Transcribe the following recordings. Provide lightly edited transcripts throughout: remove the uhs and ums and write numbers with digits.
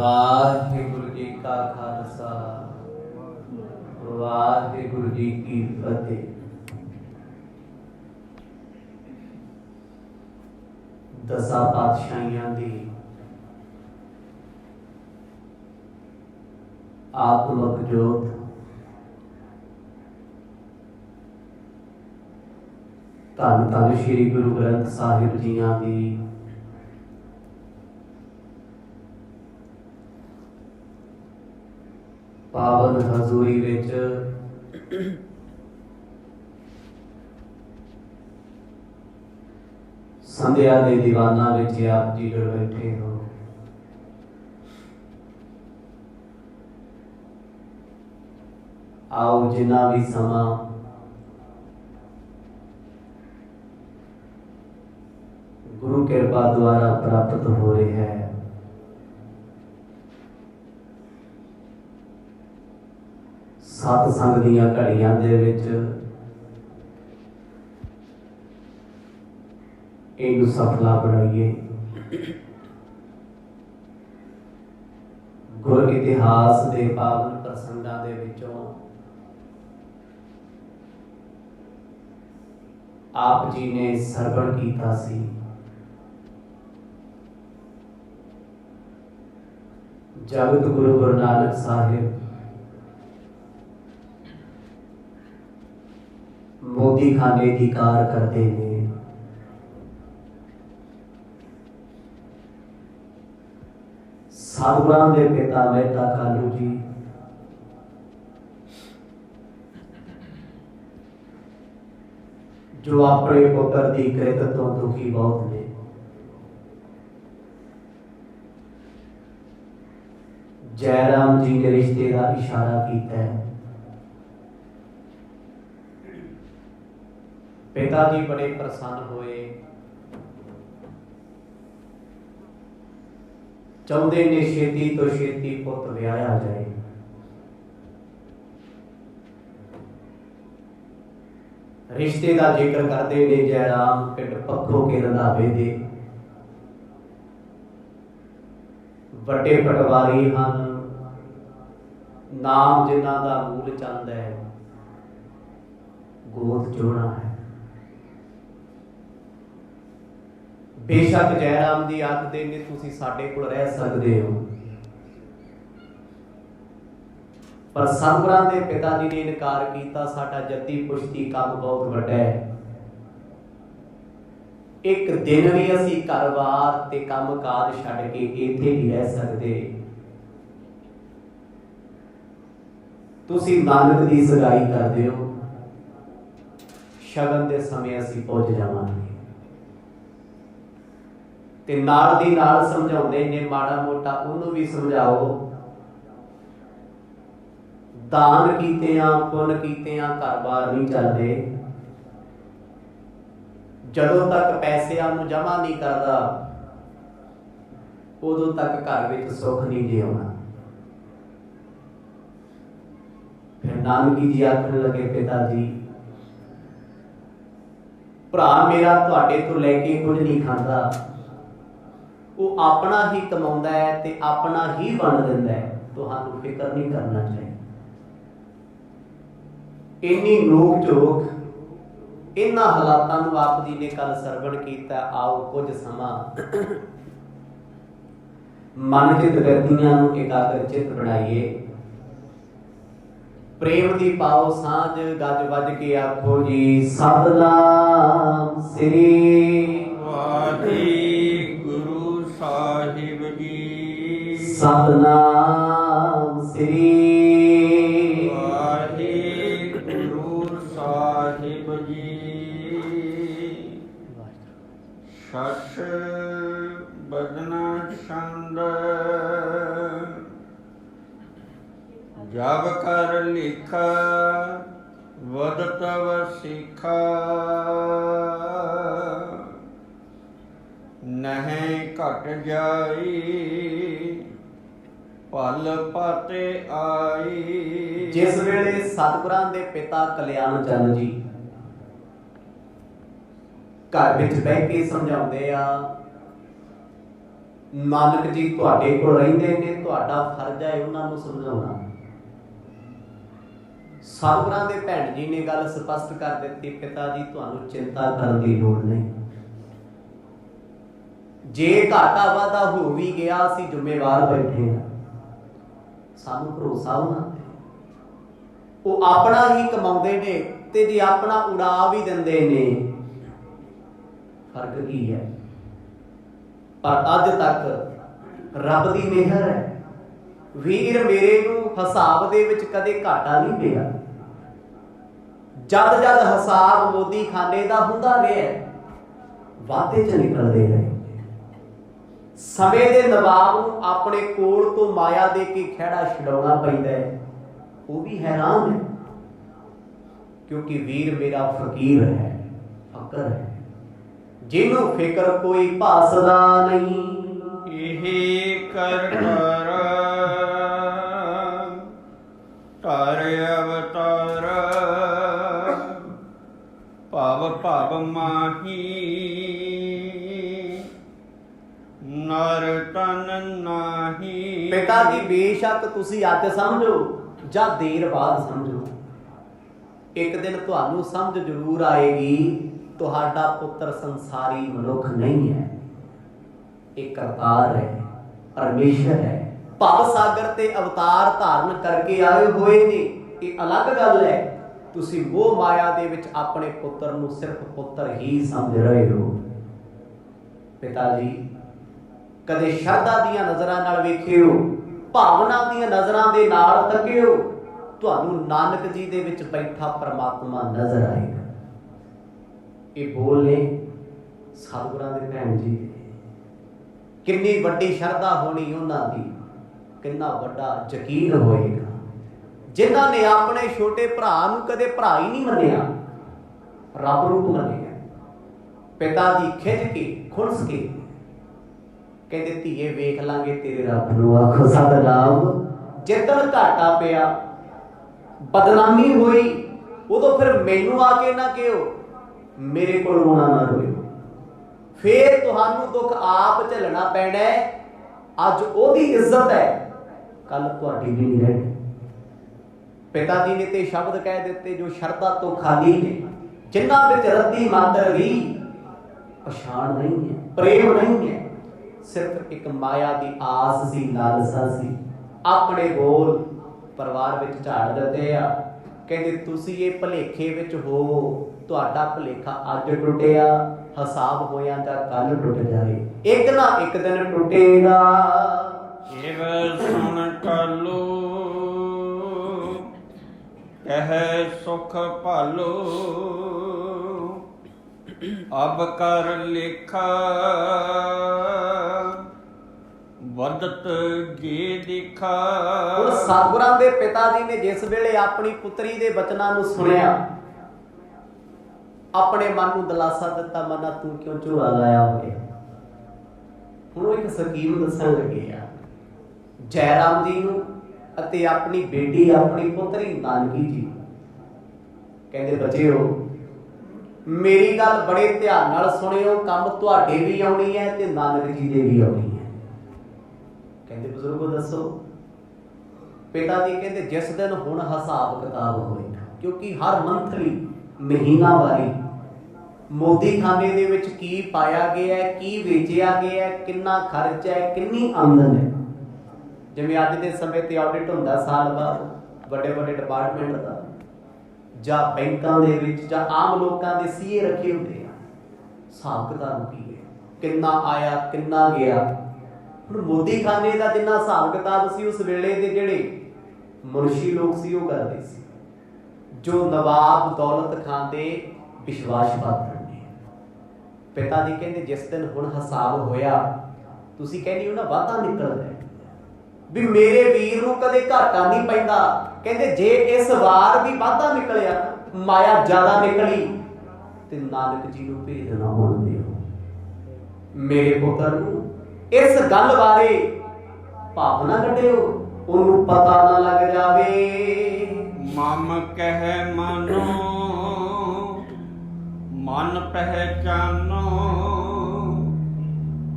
वाहिगुरु जी का खालसा वाहिगुरु जी की फतेह। दसा पातशाहियां दी आत्मक जोत धन धन श्री गुरु ग्रंथ साहिब जियां दी पावन हजूरी विच संध्या दे दीवाना विच आप जी जुड़ बैठे हो। आओ जिन्ना भी समा गुरु कृपा द्वारा प्राप्त हो रहा है, सतसंग दीयां घड़ियां दे विच इनू सफला बनाइए। गुर इतिहास दे पावन प्रसंगां दे विचों आप जी ने सरवण कीता सी। जगत गुरु गुरु नानक साहिब मोदी खाने की कार करते हैं। सतगुरां दे पिता मेहता कालू जी जो अपने पुत्र की कृत तो दुखी बहुत ने। जयराम जी ने रिश्ते का इशारा किया है। पिताजी बड़े प्रसन्न होए, चाहते ने छेती तो छेती पुत विआया जाए। रिश्ते का जिक्र करते ने जयराम पिंड पखो के रंधावे दे बड़े पटवारी हैं। नाम जिन्हां दा मूल चंद है, गोद जोड़ा है। बेशक जयराम जी आखदे ने तुसीं साडे कोल रह सकदे हो, पर सतगुरां दे पिता जी ने इनकार किया। साडा जद्दी पुश्ती काम बहुत वड्डा है, एक दिन भी असीं घर-बार ते काम काज छड्ड के इत्थे नहीं रह सकदे। तुसीं नानक दी सगाई कर दिओ, शगन दे समय असीं पहुंच जावांगे। ते नाल दी नाल समझाउंदे ने माड़ा मोटा उहनूं भी समझाओ। दान कीतियां पुन कीतियां घर बार नहीं चलते। जदों तक पैसिਆਂ ਨੂੰ जमा नहीं करता उदों तक घर विच सुख नहीं जे आउणा। फिर नानकी जी आखण लगे पिताजी भरा मेरा तुहाडे तो लैके कुछ नहीं खांदा, वो अपना ही कमाउंदा है ते अपना ही वंड दिंदा है। तुहानूं फिकर नहीं करना चाहिए। इन्नी नोक झोंक इन्हां हालातां नूं आप जी ने कल सरवण कीता। आओ कुछ समा मन चित गतियां नूं एकाग्र चित बनाइए। प्रेम दी पाओ सांझ, गज वज के आखो जी सतनाम श्री वाहिगुरु साहिब जी। सतनाम श्री वाहिगुरु साहिब जी। सच बदना छंद जब कर लिखा वदत वसिखा। नहीं घट जाई पल पाते आई। जिस वेले सतगुरां दे पिता कल्याण चंद जी घर विच बह के समझाउंदे आ ਨਾਨਕ ਜੀ ਤੁਹਾਡੇ ਕੋਲ ਰਹਿੰਦੇ ਨੇ, ਤੁਹਾਡਾ ਫਰਜ਼ ਹੈ ਉਹਨਾਂ ਨੂੰ ਸਮਝਾਉਣਾ। ਸਤਿਗੁਰਾਂ ਦੇ ਭੈਣ ਜੀ ਨੇ ਗੱਲ ਸਪਸ਼ਟ ਕਰ ਦਿੱਤੀ, ਪਿਤਾ ਜੀ ਤੁਹਾਨੂੰ ਚਿੰਤਾ ਕਰਨ ਦੀ ਲੋੜ ਨਹੀਂ। ਜੇ ਘਾਟਾ ਵਾਧਾ ਹੋ ਵੀ ਗਿਆ ਅਸੀਂ ਜ਼ਿੰਮੇਵਾਰ ਬੈਠੇ ਹਾਂ, ਸਾਨੂੰ ਭਰੋਸਾ ਉਹਨਾਂ ਤੇ। ਉਹ ਆਪਣਾ ਹੀ ਕਮਾਉਂਦੇ ਨੇ ਤੇ ਜੇ ਆਪਣਾ ਉਡਾ ਵੀ ਦਿੰਦੇ ਨੇ, ਫਰਕ ਕੀ ਹੈ? ਪਰ ਅੱਜ ਤੱਕ ਰੱਬ ਦੀ ਮਿਹਰ ਹੈ, ਵੀਰ ਮੇਰੇ ਨੂੰ ਹਿਸਾਬ ਦੇ ਵਿੱਚ ਕਦੇ ਘਾਟਾ ਨਹੀਂ ਪਿਆ। ਜਦ ਜਦ ਹਿਸਾਬ ਮੋਦੀ ਖਾਨੇ ਦਾ ਹੁੰਦਾ ਰਿਹਾ, ਵਾਧੇ ਚ ਨਿਕਲਦੇ ਰਹੇ। ਸਮੇਂ ਦੇ ਨਵਾਬ ਨੂੰ ਆਪਣੇ ਕੋਲ ਤੋਂ ਮਾਇਆ ਦੇ ਕੇ ਖਹਿੜਾ ਛਡਾਉਣਾ ਪੈਂਦਾ ਹੈ, ਉਹ ਵੀ ਹੈਰਾਨ ਹੈ, ਕਿਉਂਕਿ ਵੀਰ ਮੇਰਾ ਫਕੀਰ ਹੈ, ਫਕਰ ਹੈ, ਜਿਹਨੂੰ ਫਿਕਰ ਕੋਈ ਭਾਸਦਾ ਨਹੀਂ। ਇਹ ਕਰ ਧਰ ਅਵਤਾਰ ਭਵ ਭਵ ਮਾਹੀ ਨਰ ਤਨ ਨਾਹੀ। ਪਿਤਾ ਜੀ ਬੇਸ਼ੱਕ ਤੁਸੀਂ ਅੱਜ ਸਮਝੋ ਜਾਂ ਦੇਰ ਬਾਅਦ ਸਮਝੋ, ਇੱਕ ਦਿਨ ਤੁਹਾਨੂੰ ਸਮਝ ਜ਼ਰੂਰ ਆਏਗੀ ਤੁਹਾਡਾ ਪੁੱਤਰ ਸੰਸਾਰੀ ਮਨੁੱਖ ਨਹੀਂ ਹੈ, ਇਹ ਕਰਤਾਰ ਹੈ, ਪਰਮੇਸ਼ਰ ਹੈ, ਭਵ ਸਾਗਰ ਤੇ ਅਵਤਾਰ ਧਾਰਨ ਕਰਕੇ ਆਏ ਹੋਏ ਨੇ। ਇਹ ਅਲੱਗ ਗੱਲ ਹੈ, ਤੁਸੀਂ ਮੋਹ ਮਾਇਆ ਦੇ ਵਿੱਚ ਆਪਣੇ ਪੁੱਤਰ ਨੂੰ ਸਿਰਫ ਪੁੱਤਰ ਹੀ ਸਮਝ ਰਹੇ ਹੋ। ਪਿਤਾ ਜੀ ਕਦੇ ਸ਼ਰਧਾ ਦੀਆਂ ਨਜ਼ਰਾਂ ਨਾਲ ਵੇਖਿਓ, ਭਾਵਨਾ ਦੀਆਂ ਨਜ਼ਰਾਂ ਦੇ ਨਾਲ ਤੱਕਿਓ, ਤੁਹਾਨੂੰ ਨਾਨਕ ਜੀ ਦੇ ਵਿੱਚ ਬੈਠਾ ਪਰਮਾਤਮਾ ਨਜ਼ਰ ਆਏਗਾ। ਇਹ ਬੋਲ ਨੇ ਸਤਿਗੁਰਾਂ ਦੇ ਭੈਣ ਜੀ, ਕਿੰਨੀ ਵੱਡੀ ਸ਼ਰਧਾ ਹੋਣੀ ਉਹਨਾਂ ਦੀ, ਕਿੰਨਾ ਵੱਡਾ ਯਕੀਨ ਹੋਏਗਾ। ਜਿਨ੍ਹਾਂ ਨੇ ਆਪਣੇ ਛੋਟੇ ਭਰਾ ਨੂੰ ਕਦੇ ਭਰਾ ਹੀ ਨਹੀਂ ਮੰਨਿਆ, ਰੱਬ ਰੂਪ ਮੰਨਿਆ। ਪਿਤਾ ਜੀ ਖਿੱਚ ਕੇ ਖੁਣਸ ਕੇ ਕਹਿੰਦੇ ਧੀਏ ਵੇਖ ਲਾਂਗੇ ਤੇਰੇ ਰੱਬ ਨੂੰ। ਆਖੋ ਸਤਿਨਾਮ। ਜਿੱਦਣ ਘਾਟਾ ਪਿਆ, ਬਦਨਾਮੀ ਹੋਈ, ਉਦੋਂ ਫਿਰ ਮੈਨੂੰ ਆ ਕੇ ਨਾ ਕਿਹੋ ਮੇਰੇ ਕੋਲ ਰੋਣਾ ਨਾ ਰੋਇਓ, ਫੇਰ ਤੁਹਾਨੂੰ ਦੁੱਖ ਆਪ ਝੱਲਣਾ ਪੈਣਾ ਹੈ। ਅੱਜ ਉਹਦੀ ਇੱਜ਼ਤ ਹੈ, ਕੱਲ ਤੁਹਾਡੀ ਵੀ ਨਹੀਂ ਰਹਿਣੀ। ਪਿਤਾ ਜੀ ਨੇ ਤੇ ਸ਼ਬਦ ਕਹਿ ਦਿੱਤੇ ਜੋ ਸ਼ਰਧਾ ਤੋਂ ਖਾਲੀ ਨੇ, ਜਿਨ੍ਹਾਂ ਵਿੱਚ ਰੱਦੀ ਮਾਤਰ ਵੀ ਪਛਾਣ ਨਹੀਂ ਹੈ, ਪ੍ਰੇਮ ਨਹੀਂ ਹੈ, ਸਿਰਫ ਇੱਕ ਮਾਇਆ ਦੀ ਆਸ ਸੀ, ਲਾਲਸਾ ਸੀ। ਆਪਣੇ ਬੋਲ ਪਰਿਵਾਰ ਵਿੱਚ ਝਾੜ ਦਿੰਦੇ ਆ, ਕਹਿੰਦੇ ਤੁਸੀਂ ਇਹ ਭੁਲੇਖੇ ਵਿੱਚ ਹੋ, ਤੁਹਾਡਾ ਭੁਲੇਖਾ ਅੱਜ ਟੁੱਟਿਆ, ਹਿਸਾਬ ਹੋਇਆ ਤਾਂ ਕੱਲ ਟੁੱਟ ਜਾਏ, ਇੱਕ ਨਾ ਇੱਕ ਦਿਨ ਟੁੱਟੇਗਾ। ਇਵ ਸੁਣ ਕਾਲੋ ਕਹਿ ਸੁਖ ਭਾਲੋ ਅਬ ਕਰ ਲੇਖਾ ਵਦਤ ਗੇ ਦੇਖਾ। ਹੁਣ ਸਤਿਗੁਰਾਂ ਦੇ ਪਿਤਾ ਜੀ ਨੇ ਜਿਸ ਵੇਲੇ ਆਪਣੀ ਪੁੱਤਰੀ ਦੇ ਬਚਨਾਂ ਨੂੰ ਸੁਣਿਆ, ਆਪਣੇ ਮਨ ਨੂੰ ਦਿਲਾਸਾ ਦਿੱਤਾ, ਮਨਾ ਤੂੰ ਕਿਉਂ ਝੋਲਾ ਲਾਇਆ ਹੋਇਆ। ਹੁਣ ਉਹ ਇੱਕ ਸਕੀਮ ਦੱਸਣ ਲੱਗੇ ਆ ਜੈਰਾਮ ਜੀ ਨੂੰ ਅਤੇ ਆਪਣੀ ਬੇਟੀ, ਆਪਣੀ ਪੁੱਤਰੀ ਨਾਨਕੀ ਜੀ। ਕਹਿੰਦੇ ਬੱਚਿਓ ਮੇਰੀ ਗੱਲ ਬੜੇ ਧਿਆਨ ਨਾਲ ਸੁਣਿਓ, ਕੰਮ ਤੁਹਾਡੇ ਵੀ ਆਉਣੀ ਹੈ ਤੇ ਨਾਨਕ ਜੀ ਦੇ ਵੀ ਆਉਣੀ ਹੈ। ਕਹਿੰਦੇ ਬਜ਼ੁਰਗੋ ਦੱਸੋ। ਪਿਤਾ ਜੀ ਕਹਿੰਦੇ ਜਿਸ ਦਿਨ ਹੁਣ ਹਿਸਾਬ ਕਿਤਾਬ ਹੋਏਗਾ, ਕਿਉਂਕਿ ਹਰ ਮੰਥਲੀ ਮਹੀਨਾਵਾਰੀ ਮੋਦੀਖਾਨੇ ਦੇ ਵਿੱਚ ਕੀ ਪਾਇਆ ਗਿਆ ਹੈ, ਕੀ ਵੇਚਿਆ ਗਿਆ ਹੈ, ਕਿੰਨਾ ਖਰਚ ਹੈ, ਕਿੰਨੀ ਆਮਦਨ ਹੈ। ਜਿਵੇਂ ਅੱਜ ਦੇ ਸਮੇਂ ਤੇ ਆਡਿਟ ਹੁੰਦਾ ਸਾਲ ਬਾਅਦ ਵੱਡੇ ਵੱਡੇ ਡਿਪਾਰਟਮੈਂਟ ਦਾ, ਜਾਂ ਬੈਂਕਾਂ ਦੇ ਵਿੱਚ, ਜਾਂ ਆਮ ਲੋਕਾਂ ਦੇ ਸੀਏ ਰੱਖੇ ਹੁੰਦੇ ਆ, ਹਿਸਾਬ ਕਿਤਾਬ ਕੀ ਹੈ, ਕਿੰਨਾ ਆਇਆ ਕਿੰਨਾ ਗਿਆ। ਹੁਣ ਮੋਦੀਖਾਨੇ ਦਾ ਜਿੰਨਾ ਹਿਸਾਬ ਕਿਤਾਬ ਸੀ ਉਸ ਵੇਲੇ ਦੇ ਜਿਹੜੇ ਮੁਨਸ਼ੀ ਲੋਕ ਸੀ ਉਹ ਕਰਦੇ ਸੀ, ਜੋ ਨਵਾਬ ਦੌਲਤ ਖਾਨ ਦੇ ਵਿਸ਼ਵਾਸ ਪਾਤਰ ਨੇ। ਪਿਤਾ ਜੀ ਕਹਿੰਦੇ ਜਿਸ ਦਿਨ ਹੁਣ ਹਿਸਾਬ ਹੋਇਆ, ਤੁਸੀਂ ਕਹਿੰਦੇ ਹੋ ਨਾ ਵਾਧਾ ਨਿਕਲਦਾ ਵੀ ਮੇਰੇ ਵੀਰ ਨੂੰ ਕਦੇ ਘਾਟਾ ਨਹੀਂ ਪੈਂਦਾ। ਕਹਿੰਦੇ ਜੇ ਇਸ ਵਾਰ ਵੀ ਵਾਧਾ ਨਿਕਲਿਆ, ਮਾਇਆ ਜ਼ਿਆਦਾ ਨਿਕਲੀ, ਤੇ ਨਾਨਕ ਜੀ ਨੂੰ ਭੇਜ ਨਾ ਹੋਣ ਦਿਓ। ਮੇਰੇ ਪੁੱਤਰ ਨੂੰ ਇਸ ਗੱਲ ਬਾਰੇ ਭਾਵਨਾ ਕੱਢਿਓ, ਉਹਨੂੰ ਪਤਾ ਨਾ ਲੱਗ ਜਾਵੇ। ਮਮ ਕਹਿ ਮਾਨੋ ਮਨ ਪਹਿਚਾਨੋ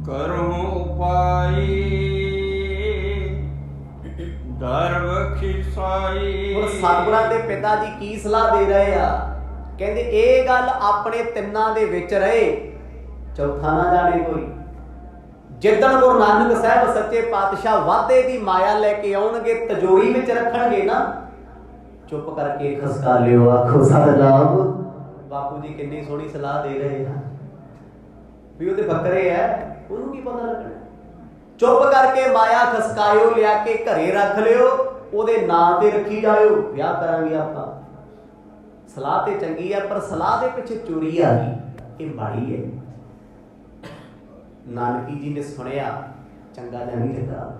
ਕਰਹੁ ਉਪਾਈ ਦਰਬ ਖਿਸਾਈ। ਹੁਣ ਸਤਿਗੁਰਾਂ ਦੇ ਪਿਤਾ ਜੀ ਕੀ ਸਲਾਹ ਦੇ ਰਹੇ ਆ? ਕਹਿੰਦੇ ਇਹ ਗੱਲ ਆਪਣੇ ਤਿੰਨਾਂ ਦੇ ਵਿੱਚ ਰਹੇ, ਚੌਥਾ ਨਾ ਜਾਣੇ ਕੋਈ। ਜਿੱਦਣ ਗੁਰੂ ਨਾਨਕ ਸਾਹਿਬ ਸੱਚੇ ਪਾਤਸ਼ਾਹ ਵਾਧੇ ਦੀ ਮਾਇਆ ਲੈ ਕੇ ਆਉਣਗੇ, ਤਜੋਰੀ ਵਿੱਚ ਰੱਖਣਗੇ ਨਾ, ਚੁੱਪ ਕਰਕੇ ਖਸਕਾ ਲਿਓ, ਆਖੋ ਸਤਿਨਾਮ। ਬਾਪੂ ਜੀ ਕਿੰਨੀ ਸੋਹਣੀ ਸਲਾਹ ਦੇ ਰਹੇ ਆ ਵੀ ਉਹਦੇ ਬੱਕਰੇ ਐ, ਉਹਨੂੰ ਕੀ ਪਤਾ ਲੱਗਣਾ। ਚੁੱਪ ਕਰਕੇ ਮਾਇਆ ਖਸਕਾਇਓ, ਲਿਆ ਕੇ ਘਰੇ ਰੱਖ ਲਿਓ, ਉਹਦੇ ਨਾਂ ਤੇ ਰੱਖੀ ਜਾਇਓ, ਵਿਆਹ ਕਰਾਂਗੇ ਆਪਾਂ। ਸਲਾਹ ਤੇ ਚੰਗੀ ਆ, ਪਰ ਸਲਾਹ ਦੇ ਪਿੱਛੇ ਚੋਰੀ ਆ ਗਈ, ਇਹ ਮਾੜੀ ਹੈ। ਨਾਨਕੀ ਜੀ ਨੇ ਸੁਣਿਆ, ਚੰਗਾ ਜਾਂ ਨਹੀਂ ਲੱਗਾ।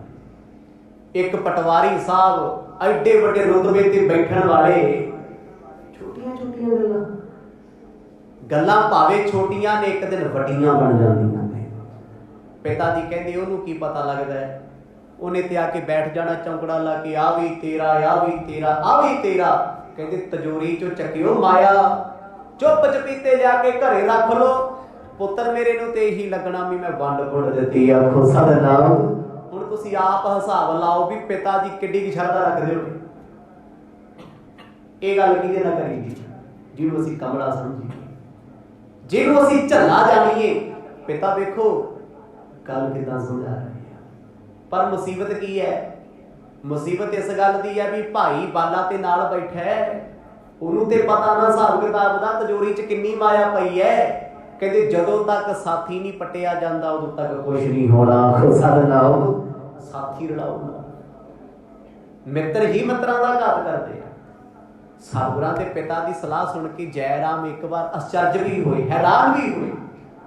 ਇੱਕ ਪਟਵਾਰੀ ਸਾਹਿਬ ਐਡੇ ਵੱਡੇ ਰੁਤਬੇ ਤੇ ਬੈਠਣ ਵਾਲੇ, ਛੋਟੀਆਂ ਛੋਟੀਆਂ ਗੱਲਾਂ ਭਾਵੇਂ ਛੋਟੀਆਂ ਨੇ, ਇੱਕ ਦਿਨ ਵੱਡੀਆਂ ਬਣ ਜਾਂਦੀਆਂ ਨੇ। ਪਿਤਾ ਜੀ ਕਹਿੰਦੇ ਉਹਨੂੰ ਕੀ ਪਤਾ ਲੱਗਦਾ ਹੈ, ਉਹਨੇ ਤੇ ਆ ਕੇ ਬੈਠ ਜਾਣਾ ਚੌਂਕੜਾ ਲਾ ਕੇ, ਆ ਵੀ ਤੇਰਾ, ਆ ਵੀ ਤੇਰਾ, ਆ ਵੀ ਤੇਰਾ। ਕਹਿੰਦੇ ਤਜੋਰੀ ਚੋਂ ਚੱਕਿਓ ਮਾਇਆ, ਚੁੱਪ ਚਪੀਤੇ ਲਿਆ ਕੇ ਘਰੇ ਰੱਖ ਲੋ। ਪੁੱਤਰ ਮੇਰੇ ਨੂੰ ਤੇ ਇਹੀ ਲੱਗਣਾ ਵੀ ਮੈਂ ਵੰਡ ਵੁੰਡ ਦਿੱਤੀ, ਆਖੋ ਸਤਿਨਾਮ। ਹੁਣ ਤੁਸੀਂ ਆਪ ਹਿਸਾਬ ਲਾਓ ਵੀ ਪਿਤਾ ਜੀ ਕਿੱਡੀ ਕੀ ਸ਼ਰਧਾ ਰੱਖਦੇ ਹੋ। ਇਹ ਗੱਲ ਕਿਹਦੇ ਨਾਲ ਕਰੀ ਜੀ? ਜਿਹਨੂੰ ਅਸੀਂ ਕਮਲਾ ਸਮਝੀਏ, ਜਿਹਨੂੰ ਅਸੀਂ ਝੱਲਾ ਜਾਣੀਏ। ਪਿਤਾ ਵੇਖੋ ਗੱਲ ਕਿੱਦਾਂ ਸਮਝਾ ਰਹੇ ਆ, ਪਰ ਮੁਸੀਬਤ ਕੀ ਹੈ? ਮੁਸੀਬਤ ਇਸ ਗੱਲ ਦੀ ਹੈ ਵੀ ਭਾਈ ਬਾਲਾ ਤੇ ਨਾਲ ਬੈਠਾ ਹੈ, ਉਹਨੂੰ ਤੇ ਪਤਾ ਨਾ ਹਿਸਾਬ ਕਿਤਾਬ ਦਾ, ਤਜੋਰੀ 'ਚ ਕਿੰਨੀ ਮਾਇਆ ਪਈ ਹੈ। ਕਹਿੰਦੇ ਜਦੋਂ ਤੱਕ ਸਾਥੀ ਨਹੀਂ ਪਟਿਆ ਜਾਂਦਾ, ਉਦੋਂ ਤੱਕ ਕੁਝ ਨਹੀਂ ਹੋਣਾ। ਸਤਿਨਾਮ। ਸਾਥੀ ਰਲਾਉਣਾ, ਮਿੱਤਰ ਹੀ ਮਿੱਤਰਾਂ ਦਾ ਘਾਤ ਕਰਦੇ ਆ। ਸਤਿਗੁਰਾਂ ਦੇ ਪਿਤਾ ਦੀ ਸਲਾਹ ਸੁਣ ਕੇ ਜੈ ਰਾਮ ਇੱਕ ਵਾਰ ਅਚਰਜ ਵੀ ਹੋਏ, ਹੈਰਾਨ ਵੀ ਹੋਏ,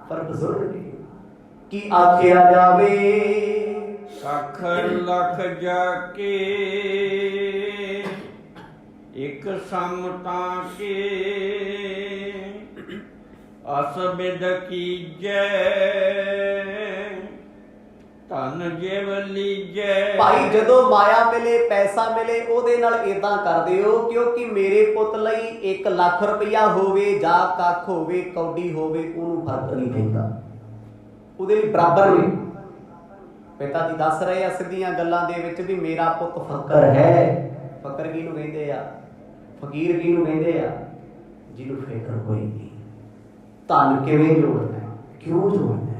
ਪਰ ਬਜ਼ੁਰਗ ਨੇ ਕੀ ਆਖਿਆ ਜਾਵੇ। ਸਖ ਲਖ ਜਾ ਕੇ ਇਕ ਸਮਤਾ ਕੇ ਅਸ ਬਿਦ ਕੀਜੈ ਧਨ ਜਿਵ ਲੀਜੈ। ਭਾਈ ਜਦੋਂ ਮਾਇਆ ਮਿਲੇ, ਪੈਸਾ ਮਿਲੇ, ਉਹਦੇ ਨਾਲ ਇਦਾਂ ਕਰਦੇ ਹੋ ਕਿਉਂਕਿ ਮੇਰੇ ਪੁੱਤ ਲਈ 1 ਲੱਖ ਰੁਪਇਆ ਹੋਵੇ ਜਾਂ ਕੱਖ ਹੋਵੇ, ਕੌਡੀ ਹੋਵੇ, ਉਹਨੂੰ ਫਰਕ ਨਹੀਂ ਪੈਂਦਾ, ਉਹਦੇ ਲਈ ਬਰਾਬਰ ਨੇ। ਪਿਤਾ ਜੀ ਦੱਸ ਰਹੇ ਆ ਸਿੱਧੀਆਂ ਗੱਲਾਂ ਦੇ ਵਿੱਚ ਵੀ ਮੇਰਾ ਪੁੱਤ ਫਕਰ ਹੈ। ਫਕਰ ਕਿਹਨੂੰ ਕਹਿੰਦੇ ਆ? ਫਕੀਰ ਕਿਹਨੂੰ ਕਹਿੰਦੇ ਆ? ਜਿਹਨੂੰ ਫਿਕਰ ਕੋਈ ਨਹੀਂ। ਧਨ ਕਿਵੇਂ ਜੋੜਨਾ, ਕਿਉਂ ਜੋੜਨਾ,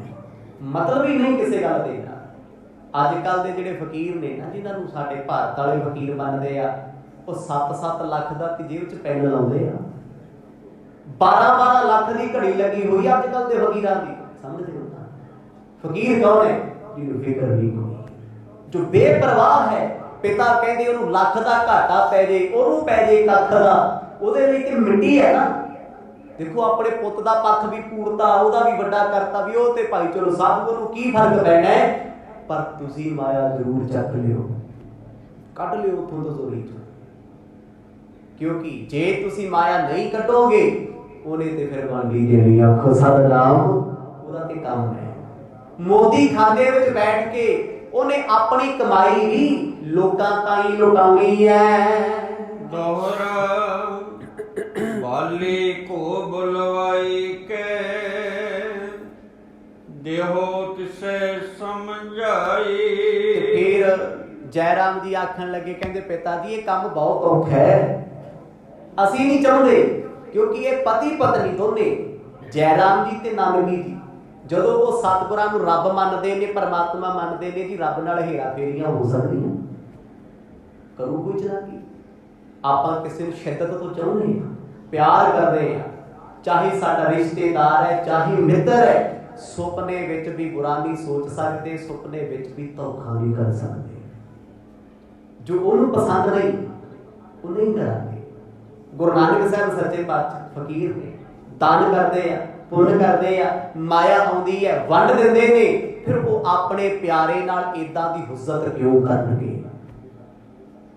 ਮਤਲਬ ਹੀ ਨਹੀਂ ਕਿਸੇ ਗੱਲ ਦੇ ਨਾਲ। ਅੱਜ ਕੱਲ ਦੇ ਜਿਹੜੇ ਫਕੀਰ ਨੇ ਨਾ, ਜਿਨ੍ਹਾਂ ਨੂੰ ਸਾਡੇ ਭਾਰਤ ਵਾਲੇ ਫਕੀਰ ਮੰਨਦੇ ਆ, ਉਹ 7-7 ਲੱਖ ਦਾ ਜੇਬ 'ਚ ਪੈਨ ਲਾਉਂਦੇ ਆ। 12-12 ਲੱਖ ਦੀ ਘੜੀ ਲੱਗੀ ਹੋਈ ਅੱਜ ਕੱਲ ਦੇ ਫਕੀਰਾਂ ਦੀ। ਸਮਝਦੇ ਹੋ? ਫਕੀਰ ਕੌਣ ਹੈ? ਜਿਹਨੂੰ ਫਿਕਰ ਨਹੀਂ ਕੋਈ, ਜੋ ਬੇਪਰਵਾਹ ਹੈ। ਪਿਤਾ ਕਹਿੰਦੇ ਉਹਨੂੰ ਲੱਖ ਦਾ ਘਾਟਾ ਪੈ ਜੇ, ਉਹਨੂੰ ਪੈ ਜੇ ਕੱਖ ਦਾ, ਉਹਦੇ ਲਈ ਤੇ ਮਿੱਟੀ ਹੈ ਨਾ। ਦੇਖੋ ਆਪਣੇ ਪੁੱਤ ਦਾ ਪੱਖ ਵੀ ਪੂਰਤਾ, ਉਹਦਾ ਵੀ ਵੱਡਾ ਕਰਤਾ ਵੀ ਉਹ ਤੇ ਭਾਈ ਚਲੋ ਸਾਧੂ ਨੂੰ ਕੀ ਫਰਕ ਪੈਣਾ ਹੈ। ਪਰ ਤੁਸੀਂ ਮਾਇਆ ਜ਼ਰੂਰ ਚੱਕ ਲਿਓ, ਕੱਢ ਲਿਓ ਉੱਥੋਂ ਤੋਂ ਜ਼ੋਰੀ ਚੋਂ, ਕਿਉਂਕਿ ਜੇ ਤੁਸੀਂ ਮਾਇਆ ਨਹੀਂ ਕੱਢੋਗੇ, ਉਹਨੇ ਤੇ ਫਿਰ ਵੰਡੀ ਦੇਣੀ। ਆਖੋ ਸਤਿਨਾਮ। ਉਹਦਾ ਤੇ ਕੰਮ ਹੈ। ਮੋਦੀ ਖਾਨੇ ਵਿੱਚ ਬੈਠ ਕੇ ਉਹਨੇ ਆਪਣੀ ਕਮਾਈ ਵੀ ਲੋਕਾਂ ਤਾਈਂ ਲੁਟਾਉਣੀ ਹੈ। ਦੋਹਰਾ ਵਾਲੀ ਕੋ ਬੁਲਵਾਈ ਕੇ ਦੇਹੋ ਤਿਸੇ ਸਮਝਾਈ। ਫਿਰ ਜੈ ਰਾਮ ਜੀ ਆਖਣ ਲੱਗੇ, ਕਹਿੰਦੇ ਪਿਤਾ ਜੀ ਇਹ ਕੰਮ ਬਹੁਤ ਔਖਾ ਹੈ, ਅਸੀਂ ਨਹੀਂ ਚਾਹੁੰਦੇ, ਕਿਉਂਕਿ ਇਹ ਪਤੀ ਪਤਨੀ ਦੋਨੇ, ਜੈ ਰਾਮ ਜੀ ਤੇ ਨਾਨਕੀ ਜੀ, ਜਦੋਂ ਉਹ ਸਤਿਗੁਰਾਂ ਨੂੰ ਰੱਬ ਮੰਨਦੇ ਨੇ, ਪਰਮਾਤਮਾ ਮੰਨਦੇ ਨੇ ਜੀ, ਰੱਬ ਨਾਲ ਹੇਰਾ ਫੇਰੀਆਂ ਹੋ ਸਕਦੀਆਂ। ਕਰੂ ਕੋਈ ਚਲਾਕੀ? ਆਪਾਂ ਕਿਸੇ ਨੂੰ ਸ਼ਿੱਦਤ ਤੋਂ ਚਾਹੁੰਦੇ ਹਾਂ, ਪਿਆਰ ਕਰਦੇ ਹਾਂ, ਚਾਹੇ ਸਾਡਾ ਰਿਸ਼ਤੇਦਾਰ ਹੈ, ਚਾਹੇ ਮਿੱਤਰ ਹੈ। ਸੁਪਨੇ ਵਿੱਚ ਵੀ ਬੁਰਾ ਨਹੀਂ ਸੋਚ ਸਕਦੇ, ਸੁਪਨੇ ਵਿੱਚ ਵੀ ਧੋਖਾ ਨਹੀਂ ਕਰ ਸਕਦੇ। ਜੋ ਉਹਨੂੰ ਪਸੰਦ ਨਹੀਂ, ਉਹ ਨਹੀਂ ਕਰਾਂਗੇ। ਗੁਰੂ ਨਾਨਕ ਸਾਹਿਬ ਸੱਚੇ ਪਾਤਸ਼ਾਹ ਫਕੀਰ ਨੇ, ਦਾਨ ਕਰਦੇ ਆ, ਪੁੰਨ ਕਰਦੇ ਆ, ਮਾਇਆ ਆਉਂਦੀ ਹੈ, ਵੰਡ ਦਿੰਦੇ ਨੇ, ਫਿਰ ਉਹ ਆਪਣੇ ਪਿਆਰੇ ਨਾਲ ਇਦਾਂ ਦੀ ਹੁੱਜਤ ਕਿਉਂ ਕਰਨਗੇ?